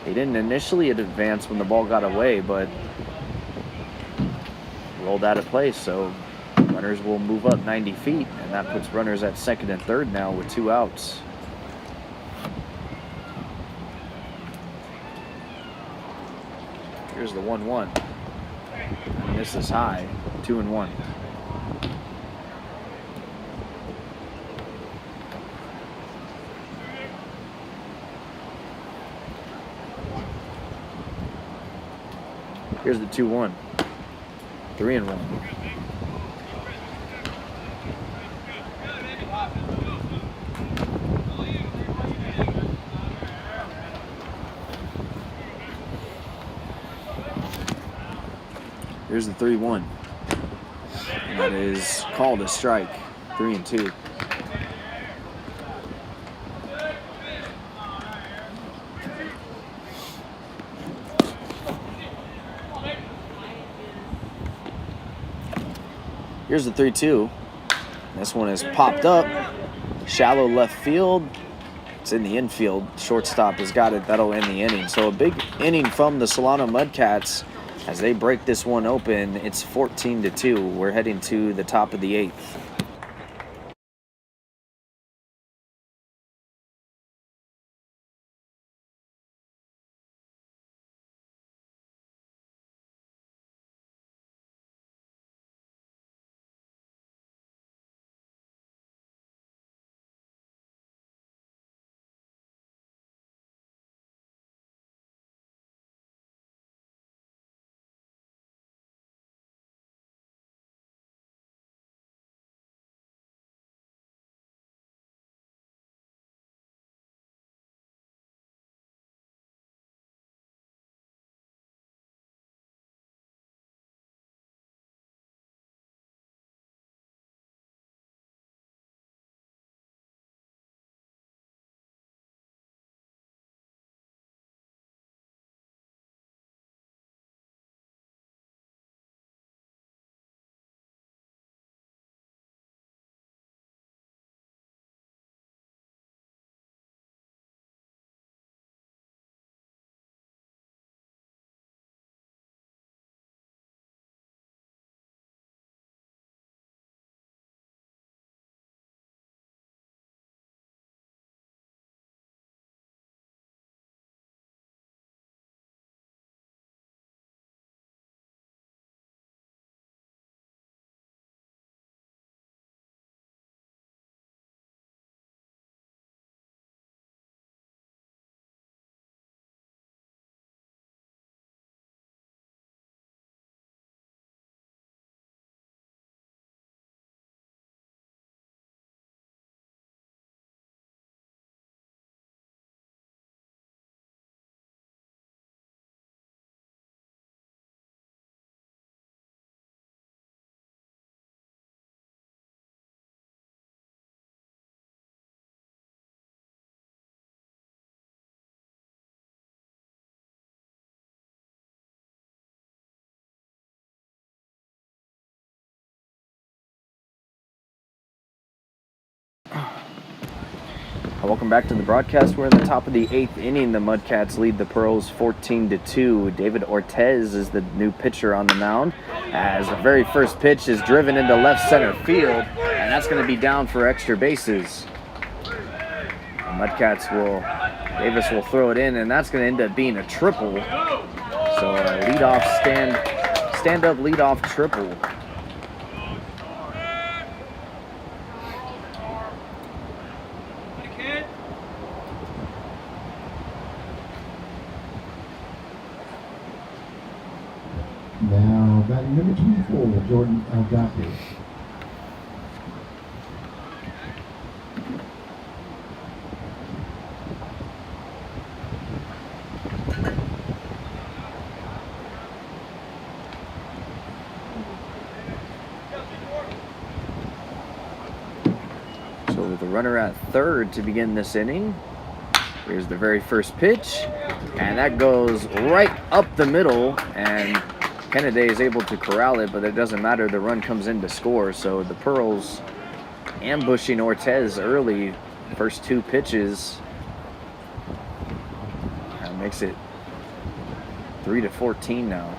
They didn't initially advance when the ball got away, but rolled out of play, so runners will move up 90 feet, and that puts runners at second and third now with 2 outs. Here's the 1-1. And this is high, 2-1. Here's the 2-1. 3-1. Here's the 3-1. That is called a strike. 3-2. Here's the 3-2. This one is popped up. Shallow left field. It's in the infield. Shortstop has got it. That'll end the inning. So a big inning from the Solano Mudcats as they break this one open. It's 14-2. We're heading to the top of the 8th. Welcome back to the broadcast. We're in the top of the 8th inning. The Mudcats lead the Pearls 14-2. David Ortez is the new pitcher on the mound, as the very first pitch is driven into left center field, and that's going to be down for extra bases. The Davis will throw it in, and that's going to end up being a triple. So a leadoff stand-up leadoff triple. Now, batting number 24, Jordan Algapi. So with the runner at third to begin this inning, here's the very first pitch, and that goes right up the middle, and Kennedy is able to corral it, but it doesn't matter. The run comes in to score. So the Pearls ambushing Ortez early, first two pitches. That makes it 3-14 now.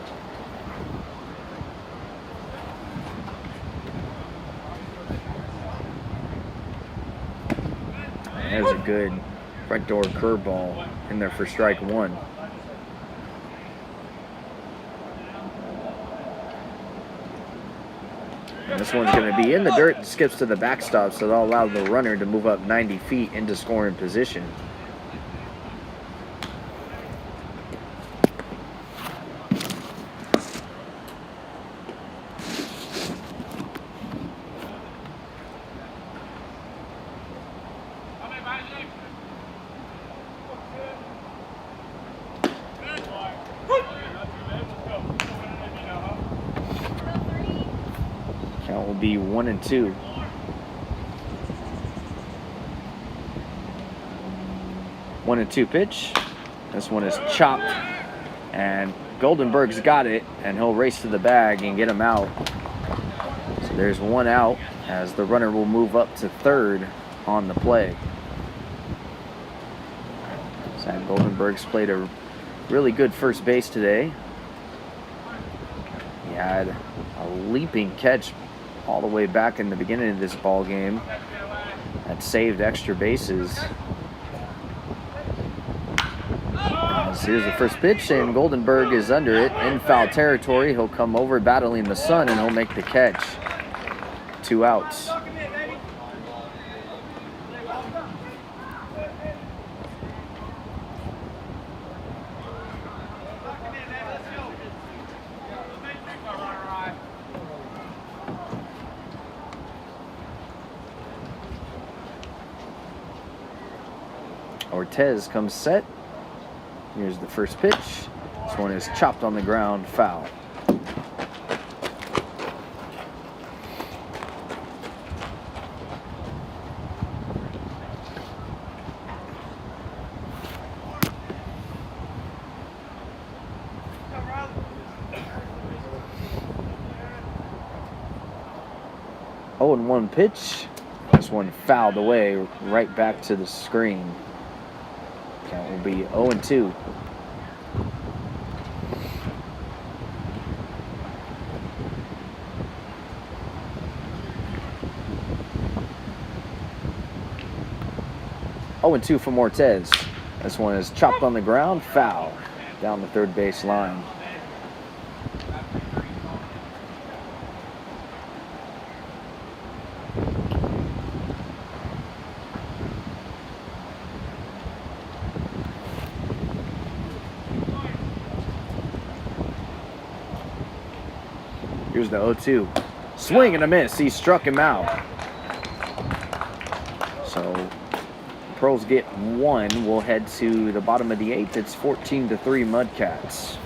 And there's a good front door curveball in there for strike one. And this one's going to be in the dirt and skips to the backstop, so that'll allow the runner to move up 90 feet into scoring position. Count will be 1-2. One and two pitch. This one is chopped, and Goldenberg's got it, and he'll race to the bag and get him out. So there's one out, as the runner will move up to third on the play. Zach Goldenberg's played a really good first base today. He had a leaping catch all the way back in the beginning of this ball game that saved extra bases. As here's the first pitch, and Goldenberg is under it in foul territory. He'll come over battling the sun, and he'll make the catch. 2 outs. Ortez comes set. Here's the first pitch. This one is chopped on the ground, foul. Oh, and 1 pitch. This one fouled away right back to the screen. Count will be 0-2. Oh, and 2 from Ortez. This one is chopped on the ground, foul down the third base line. Here's the 0-2. Swing and a miss. He struck him out. So Pearls get 1. We'll head to the bottom of the 8th. It's 14-3 Mudcats.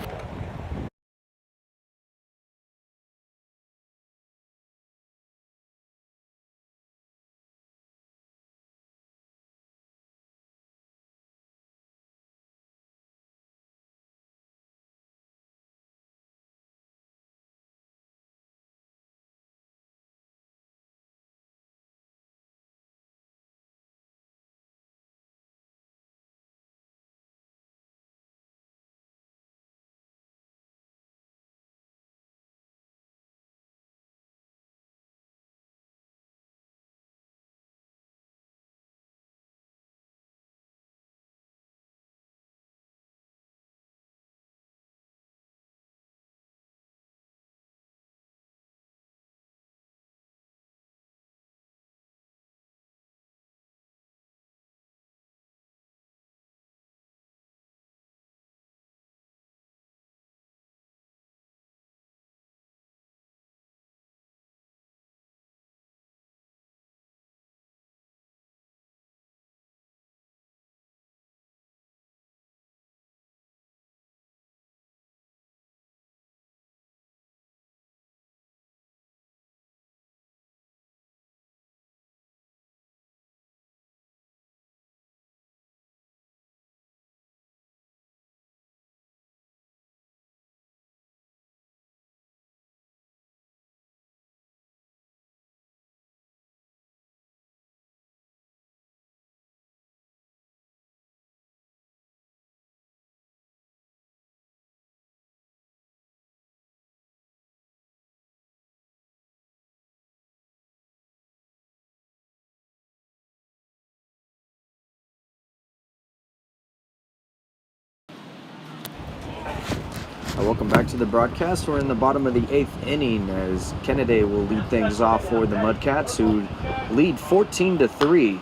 Welcome back to the broadcast. We're in the bottom of the 8th inning as Kennedy will lead things off for the Mudcats, who lead 14-3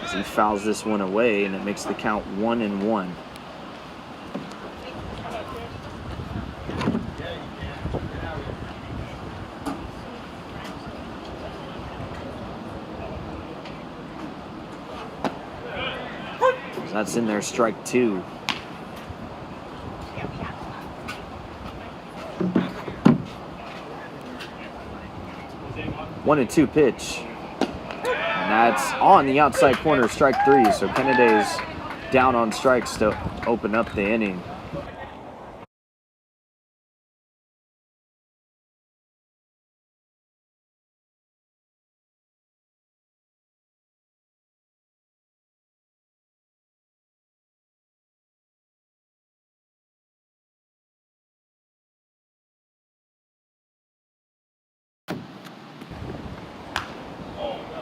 as he fouls this one away, and it makes the count 1-1. That's in there, strike 2. One and two pitch. And that's on the outside corner, strike 3. So Kennedy's down on strikes to open up the inning.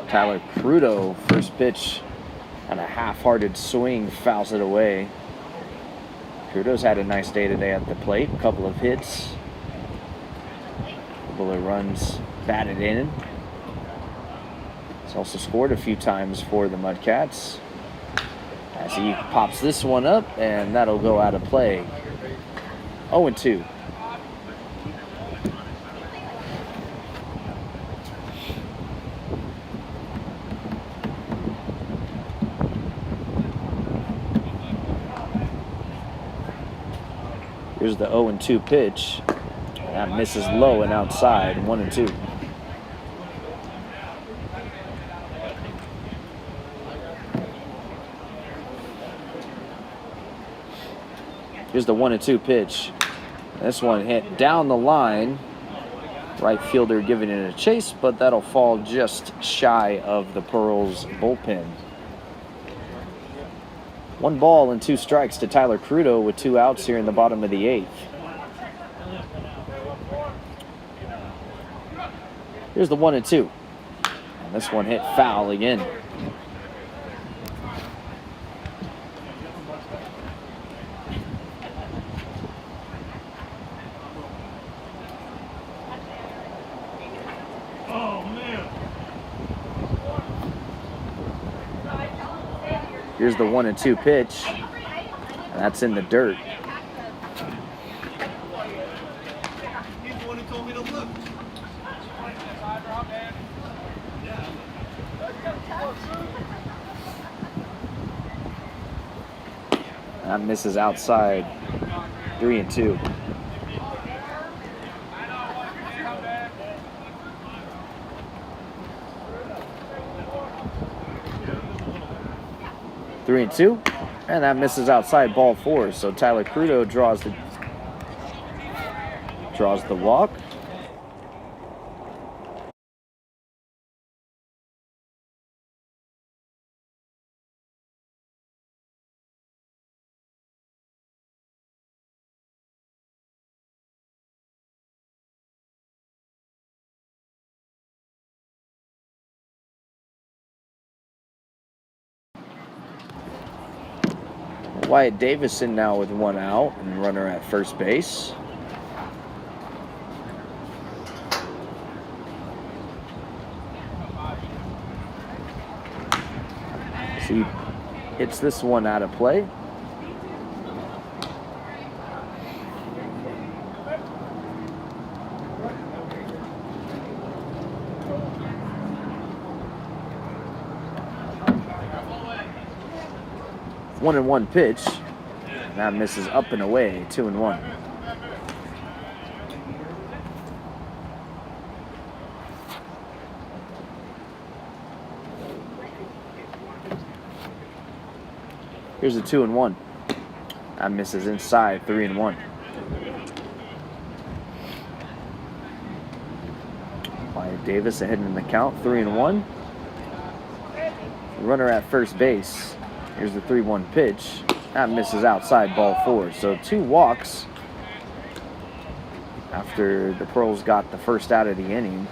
Tyler Crudo, first pitch on a half-hearted swing, fouls it away. Crudo's had a nice day today at the plate. A couple of hits. A couple of runs batted in. He's also scored a few times for the Mudcats. As he pops this one up, and that'll go out of play. 0-2. Here's the 0-2 pitch. That misses low and outside. 1-2. Here's the 1-2 pitch. This one hit down the line. Right fielder giving it a chase, but that'll fall just shy of the Pearls bullpen. 1 ball and 2 strikes to Tyler Crudo with 2 outs here in the bottom of the 8th. Here's the 1-2. And this one hit foul again. Here's the 1-2 pitch. And that's in the dirt. That misses outside. 3-2. And that misses outside, ball 4. So Tyler Crudo draws the walk. Wyatt Davison now with 1 out and runner at first base. So he hits this one out of play. One and 1 pitch. And that misses up and away. 2-1. Here's a 2-1. That misses inside. 3-1. Wyatt Davis ahead in the count. 3-1. Runner at first base. Here's the 3-1 pitch. That misses outside, ball 4. So 2 walks after the Pearls got the first out of the inning.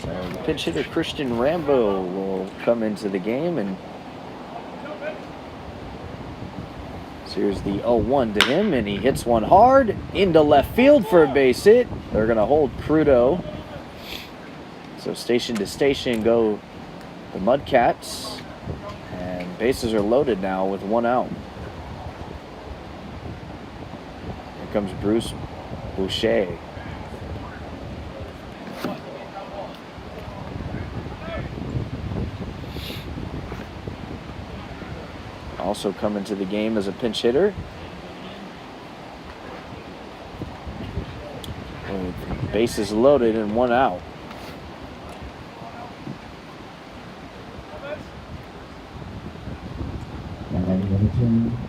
So the pinch hitter Christian Rambo will come into the game, and so here's the 0-1 to him, and he hits one hard into left field for a base hit. They're going to hold Crudo. So station to station go the Mudcats, and bases are loaded now with one out. Here comes Bruce Boucher. Also coming to the game as a pinch hitter. With bases loaded and one out.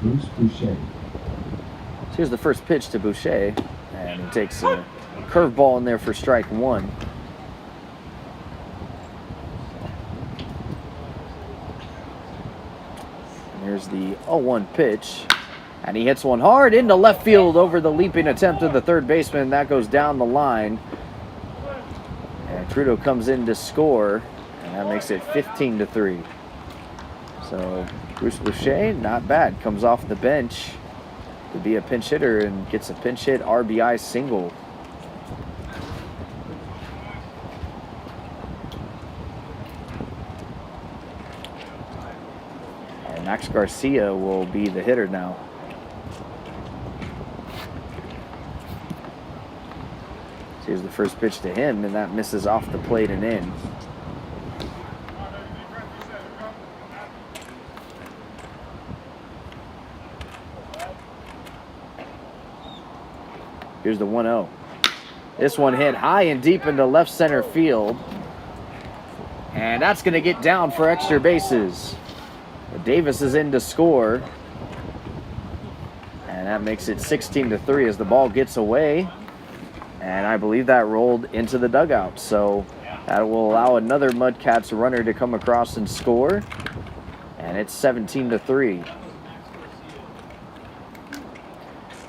Bruce Boucher. So here's the first pitch to Boucher, and he takes a curveball in there for strike one. And here's the 0-1 pitch, and he hits one hard into left field over the leaping attempt of the third baseman. That goes down the line, and Crudo comes in to score, and that makes it 15-3. So Bruce Boucher, not bad, comes off the bench to be a pinch hitter and gets a pinch hit RBI single. And Max Garcia will be the hitter now. So here's the first pitch to him, and that misses off the plate and in. Here's the 1-0. This one hit high and deep into left center field. And that's going to get down for extra bases. But Davis is in to score. And that makes it 16-3 as the ball gets away. And I believe that rolled into the dugout. So that will allow another Mudcats runner to come across and score. And it's 17-3.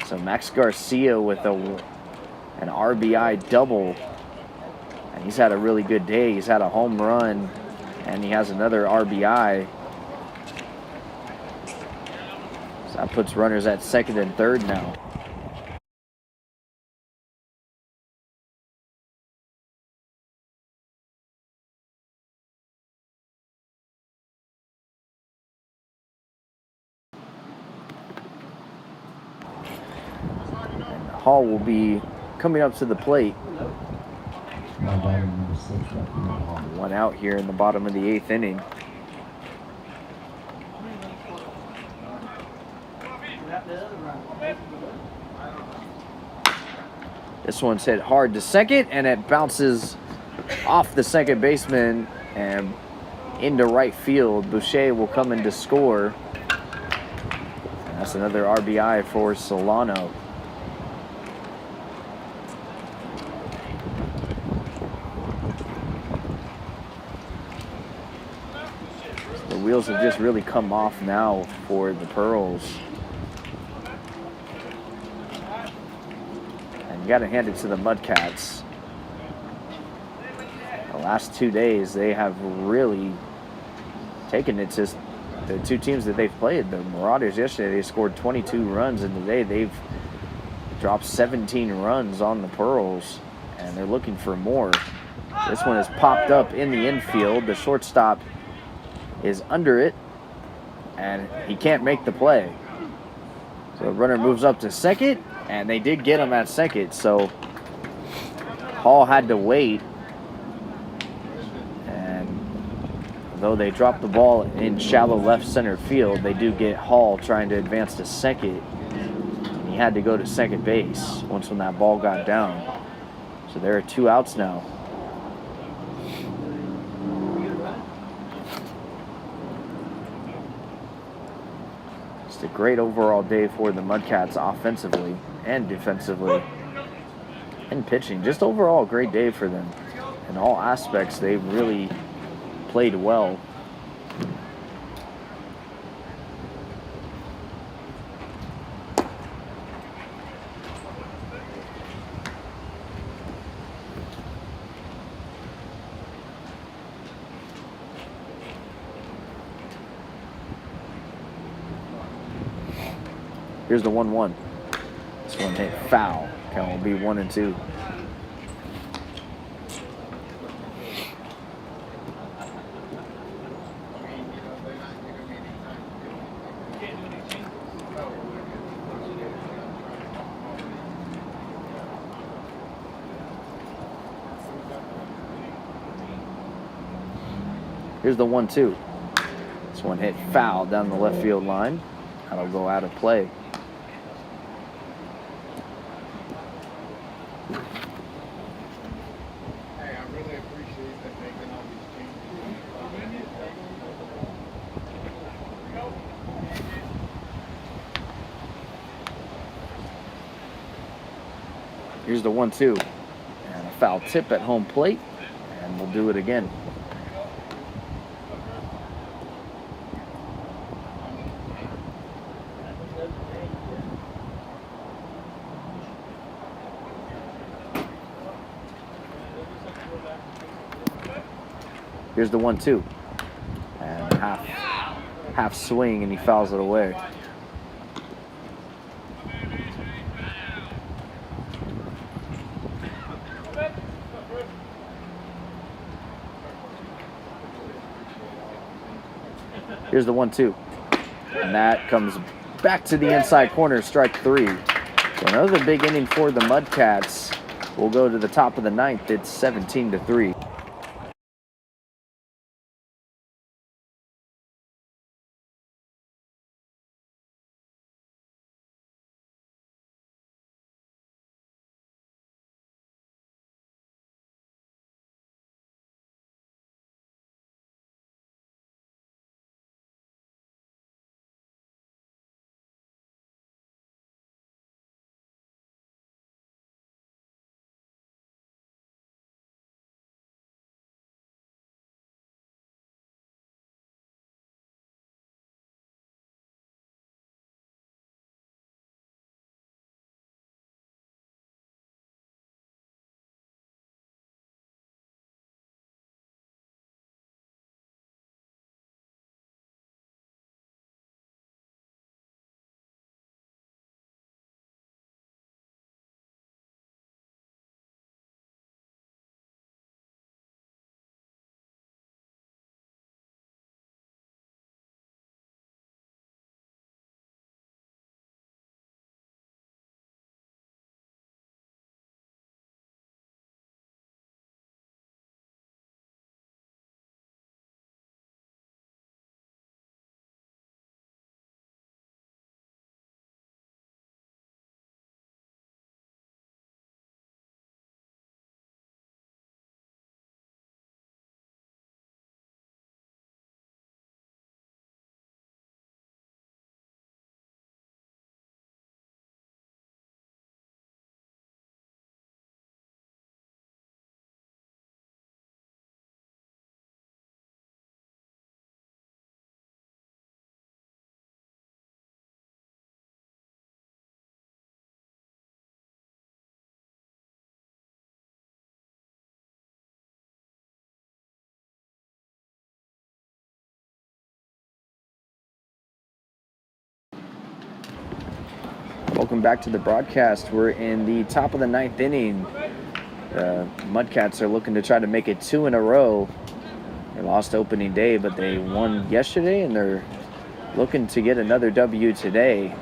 So Max Garcia with an RBI double. And he's had a really good day. He's had a home run, and he has another RBI. So that puts runners at second and third now. Hall will be coming up to the plate. One out here in the bottom of the 8th inning. This one's hit hard to second, and it bounces off the second baseman and into right field. Boucher will come in to score. And that's another RBI for Solano. The wheels have just really come off now for the Pearls. And you got to hand it to the Mudcats. The last 2 days, they have really taken it to the two teams that they've played. The Marauders yesterday, they scored 22 runs, and today they've dropped 17 runs on the Pearls, and they're looking for more. This one has popped up in the infield. The shortstop is under it, and he can't make the play. So the runner moves up to second, and they did get him at second, so Hall had to wait. And though they dropped the ball in shallow left center field, they do get Hall trying to advance to second. And he had to go to second base once when that ball got down. So there are 2 outs now. A great overall day for the Mudcats offensively and defensively and pitching. Just overall a great day for them. In all aspects, they really played well. Here's the 1-1. This one hit foul. Count will be 1-2. Here's the 1-2. This one hit foul down the left field line. That'll go out of play. Hey, I really appreciate that making all these changes. Here's the 1-2. And a foul tip at home plate. And we'll do it again. Here's the 1-2. And half swing, and he fouls it away. Here's the 1-2. And that comes back to the inside corner, strike 3. So another big inning for the Mudcats. We'll go to the top of the 9th. It's 17-3. Welcome back to the broadcast. We're in the top of the 9th inning. The Mudcats are looking to try to make it 2 in a row. They lost opening day, but they won yesterday, and they're looking to get another W today.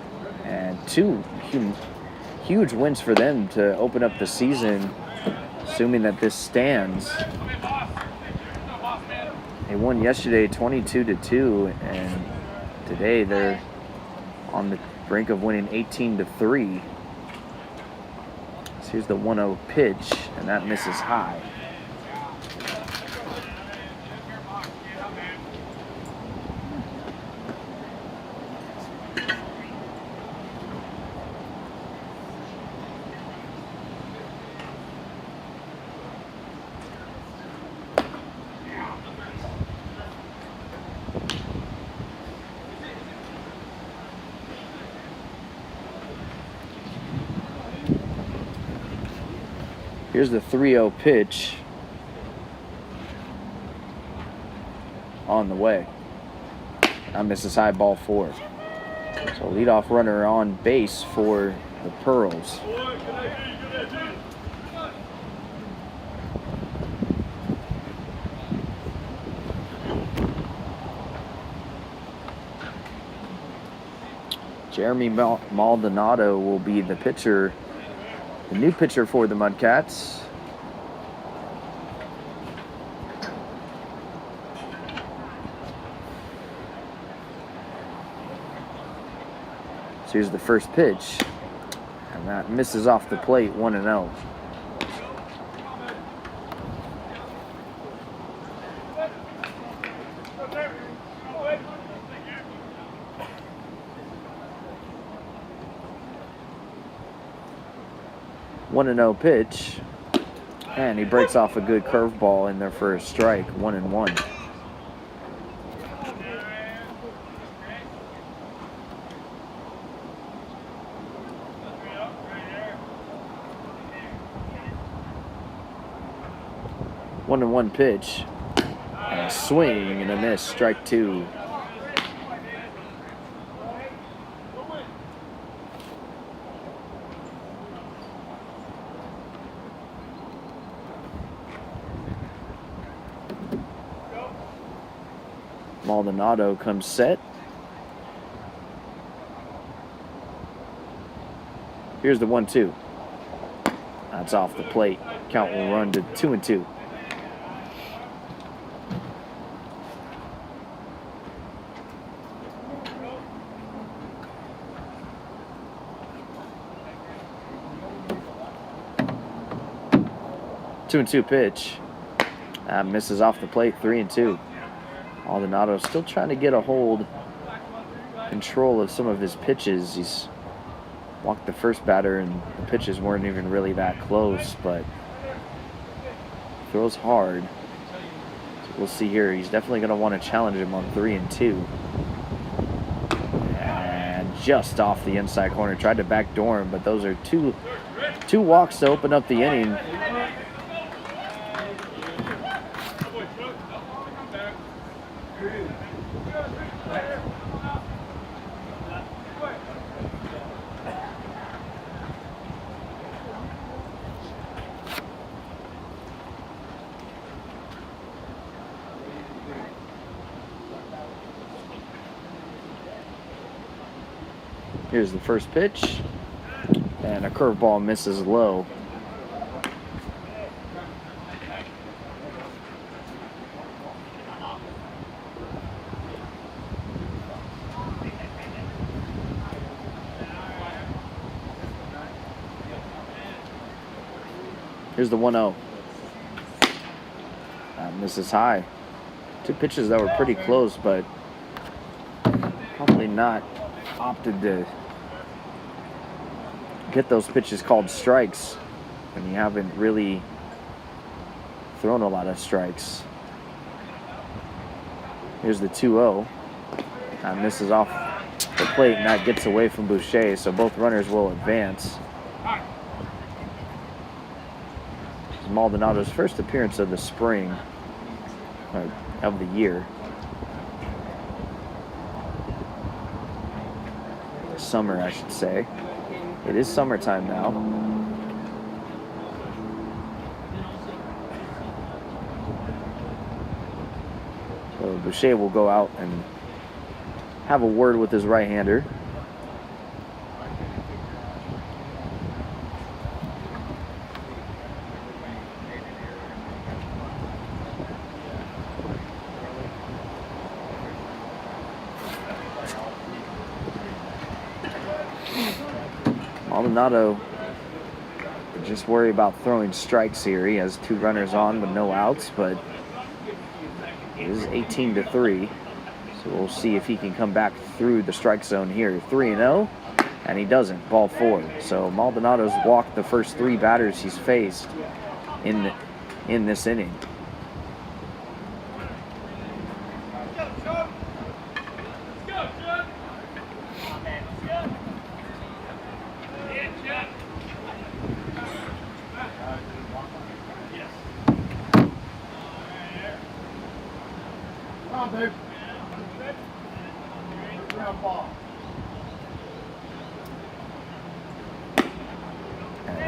And 2 huge wins for them to open up the season, assuming that this stands. They won yesterday 22-2, and today they're on the brink of winning 18-3. So here's the 1-0 pitch, and that misses high. Here's the 3-0 pitch on the way. That misses high, ball 4. So leadoff runner on base for the Pearls. Jeremy Maldonado will be the pitcher, the new pitcher for the Mudcats. So here's the first pitch, and that misses off the plate, 1-0. One and 0 pitch, and he breaks off a good curveball in there for a strike. 1-1. One and 1 pitch, and a swing and a miss. Strike 2. Maldonado comes set. Here's the 1-2. That's off the plate. Count will run to 2-2. Two and 2 pitch. Misses off the plate. 3-2. Maldonado still trying to get a control of some of his pitches. He's walked the first batter, and the pitches weren't even really that close, but throws hard. So we'll see here. He's definitely going to want to challenge him on 3-2. And just off the inside corner. Tried to backdoor him, but those are two walks to open up the inning. Here's the first pitch, and a curveball misses low. Here's the 1-0. Misses high. Two pitches that were pretty close, but probably not opted to get those pitches called strikes when you haven't really thrown a lot of strikes. Here's the 2-0. Misses off the plate, and that gets away from Boucher, so both runners will advance. This is Maldonado's first appearance of the spring, or of the year. Summer, I should say. It is summertime now. So Boucher will go out and have a word with his right-hander. Maldonado just worry about throwing strikes here. He has two runners on with no outs, but it is 18-3. So we'll see if he can come back through the strike zone here. 3-0, and he doesn't. Ball 4. So Maldonado's walked the first 3 batters he's faced in this inning.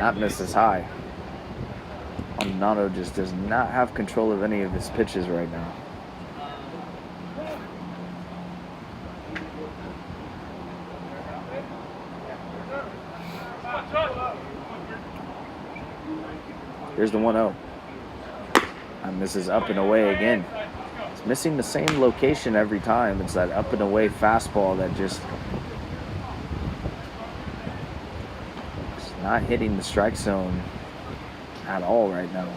That misses high. Maldonado just does not have control of any of his pitches right now. Here's the 1-0. And this is up and away again. It's missing the same location every time. It's that up and away fastball that just is not hitting the strike zone at all right now.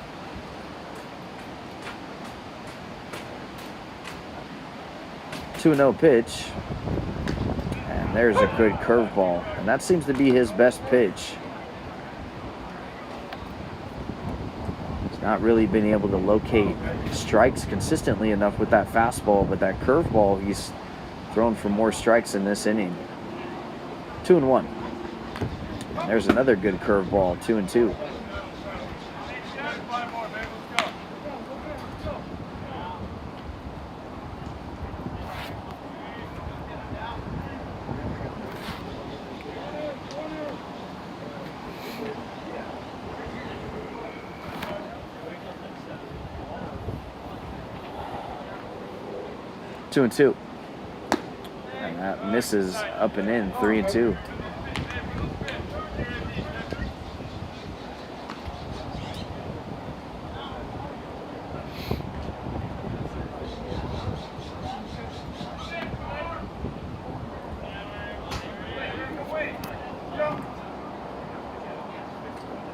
Two 2-0 pitch. And there's a good curveball. And that seems to be his best pitch. Not really been able to locate strikes consistently enough with that fastball, but that curveball, he's thrown for more strikes in this inning. 2-1. There's another good curveball, 2-2. Two and two. And that misses up and in, 3-2.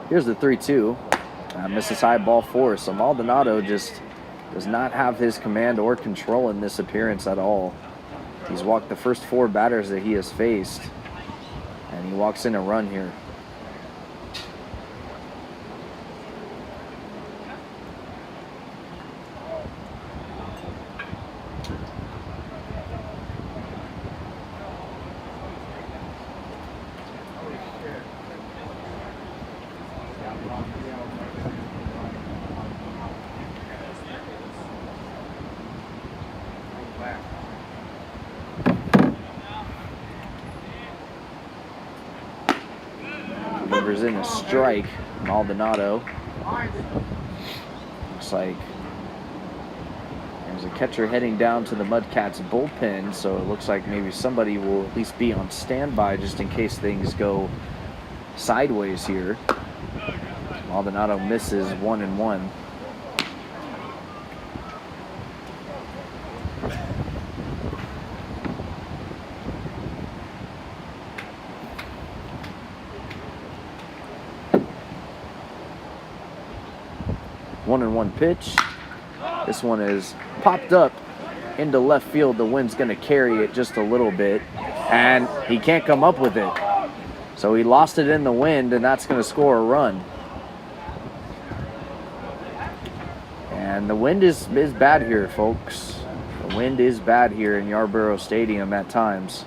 Here's the 3-2. Misses high, ball four. So Maldonado just does not have his command or control in this appearance at all. He's walked the first four batters that he has faced, and he walks in a run here. Delivers in a strike. Maldonado. Looks like there's a catcher heading down to the Mudcats bullpen, so it looks like maybe somebody will at least be on standby just in case things go sideways here. Maldonado misses 1-1. One and one pitch. This one is popped up into left field. The wind's going to carry it just a little bit, and he can't come up with it. So he lost it in the wind, and that's going to score a run. And the wind is bad here, folks. The wind is bad here in Yarborough Stadium at times.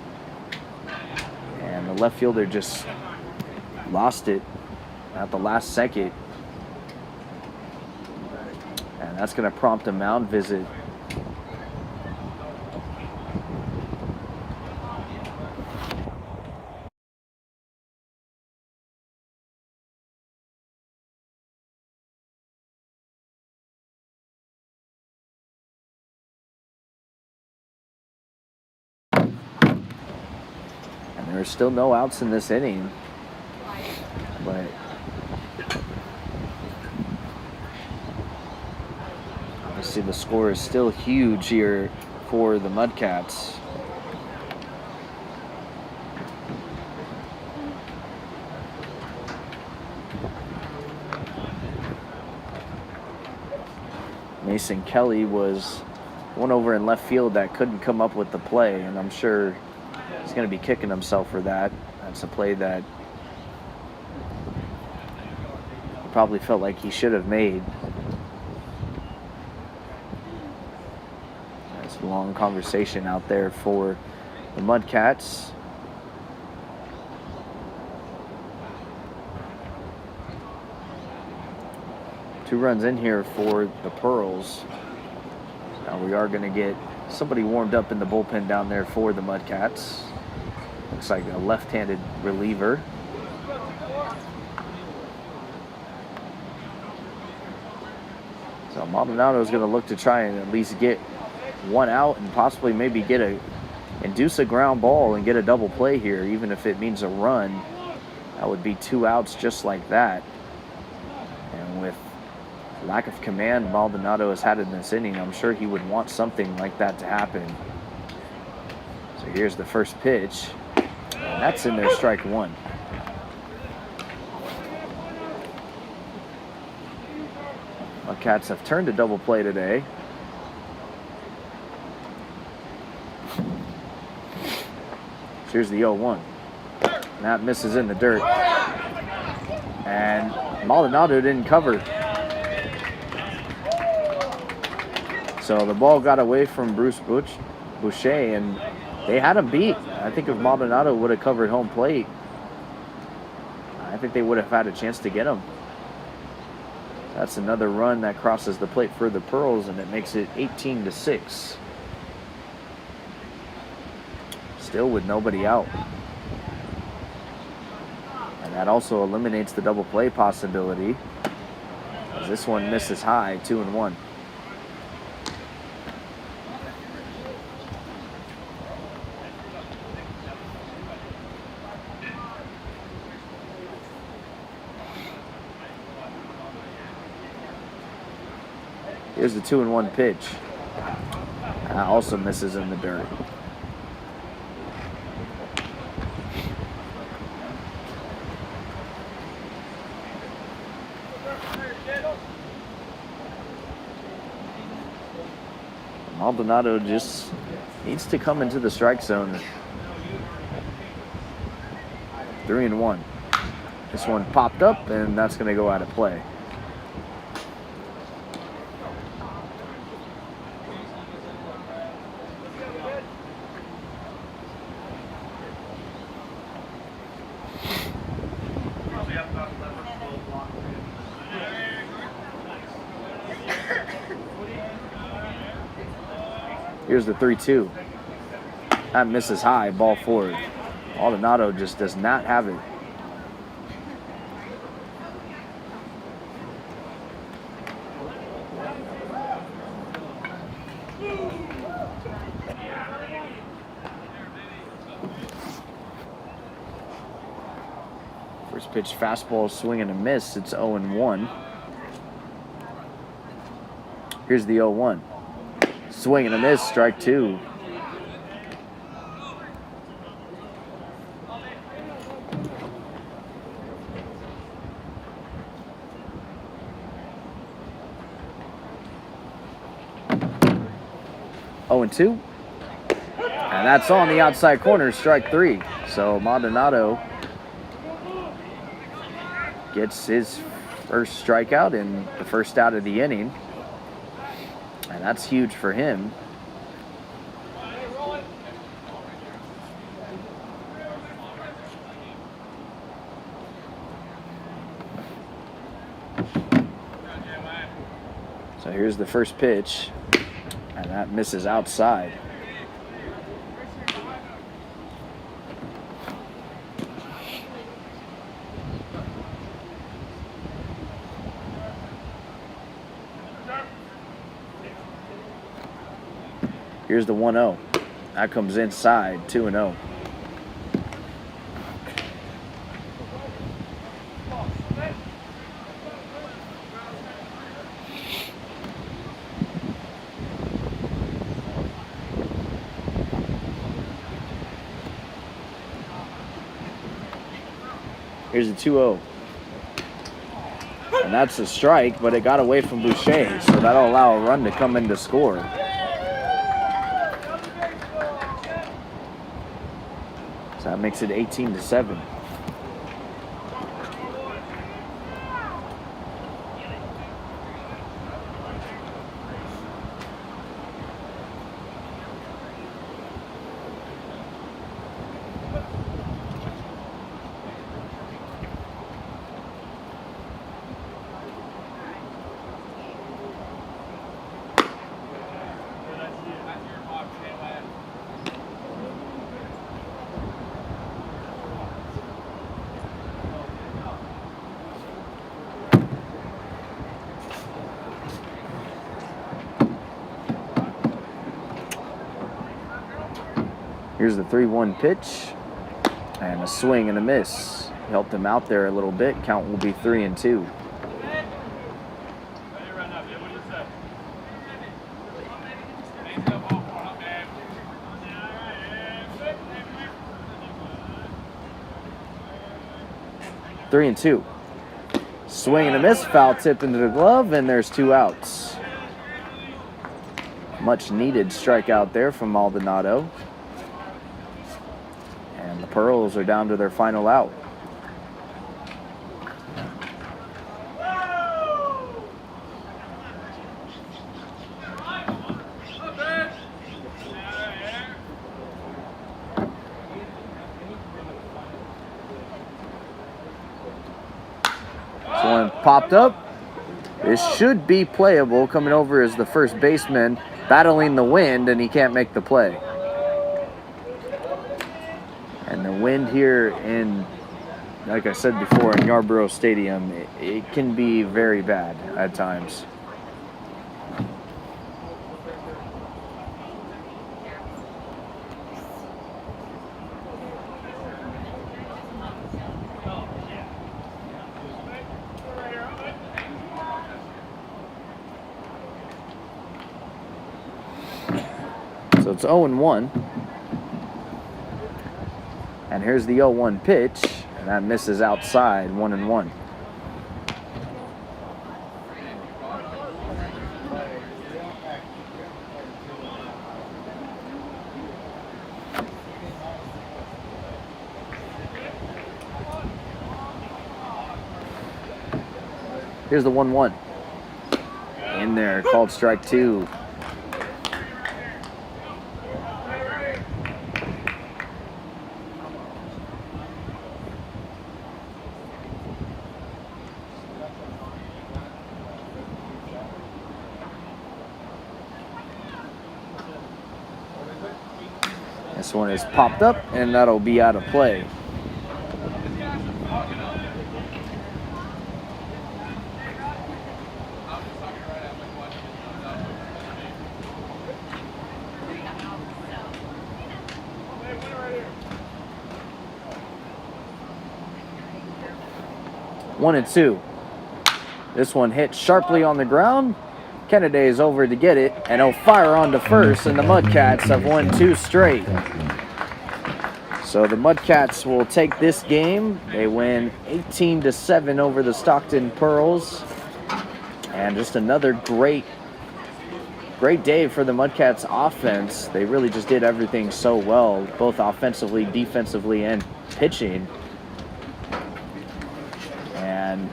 And the left fielder just lost it at the last second. And that's going to prompt a mound visit. And there's still no outs in this inning. But see, the score is still huge here for the Mudcats. Mason Kelly was one over in left field that couldn't come up with the play, and I'm sure he's going to be kicking himself for that. That's a play that he probably felt like he should have made. Long conversation out there for the Mudcats. Two runs in here for the Pearls. Now we are going to get somebody warmed up in the bullpen down there for the Mudcats. Looks like a left-handed reliever. Maldonado is going to look to try and at least get one out and possibly maybe induce a ground ball and get a double play here, even if it means a run. That would be 2 outs just like that. And with lack of command Maldonado has had in this inning, I'm sure he would want something like that to happen. So here's the first pitch. And that's in there, strike 1. Mudcats have turned a double play today. Here's the 0-1. That misses in the dirt. And Maldonado didn't cover. So the ball got away from Bruce Boucher, and they had him beat. I think if Maldonado would have covered home plate, I think they would have had a chance to get him. That's another run that crosses the plate for the Pearls, and it makes it 18-6. Still with nobody out. And that also eliminates the double play possibility, as this one misses high, 2-1. Here's the 2-1 pitch. That also misses in the dirt. Maldonado just needs to come into the strike zone. 3-1. This one popped up, and that's going to go out of play. Here's the 3-2. That misses high, ball forward. Maldonado just does not have it. First pitch fastball, swing and a miss. It's 0-1. Here's the 0-1. Swing and a miss, strike 2. Oh, and 2. And that's on the outside corner, strike 3. So Maldonado gets his first strikeout and the first out of the inning. And that's huge for him. So here's the first pitch, and that misses outside. Here's the 1-0. That comes inside, 2-0. Here's the 2-0. And that's a strike, but it got away from Boucher, so that'll allow a run to come in to score. So that makes it 18-7. Here's the 3-1 pitch. And a swing and a miss. Helped him out there a little bit. Count will be 3-2. Three and two. Swing and a miss. Foul tip into the glove, and there's 2 outs. Much needed strikeout there from Maldonado. And the Pearls are down to their final out. This one popped up. This should be playable. Coming over is the first baseman, battling the wind, and he can't make the play. And the wind here in, like I said before, in Yarborough Stadium, it can be very bad at times. So it's 0-1. And here's the 0-1 pitch, and that misses outside, 1-1. Here's the 1-1. In there, called strike 2. This one is popped up, and that'll be out of play. One and two. This one hit sharply on the ground. Kennedy is over to get it, and he'll fire on to first, and the Mudcats have won 2 straight. So the Mudcats will take this game. They win 18-7 over the Stockton Pearls. And just another great day for the Mudcats offense. They really just did everything so well, both offensively, defensively, and pitching. And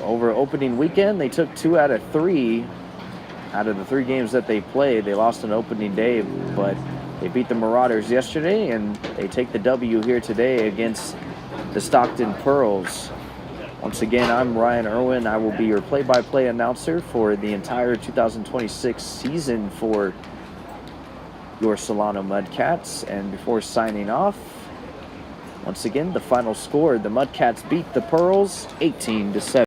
over opening weekend, they took 2 out of 3 out of the 3 games that they played. They lost on opening day, but they beat the Marauders yesterday, and they take the W here today against the Stockton Pearls. Once again, I'm Ryan Irwin. I will be your play-by-play announcer for the entire 2026 season for your Solano Mudcats. And before signing off, once again, the final score, the Mudcats beat the Pearls 18-7.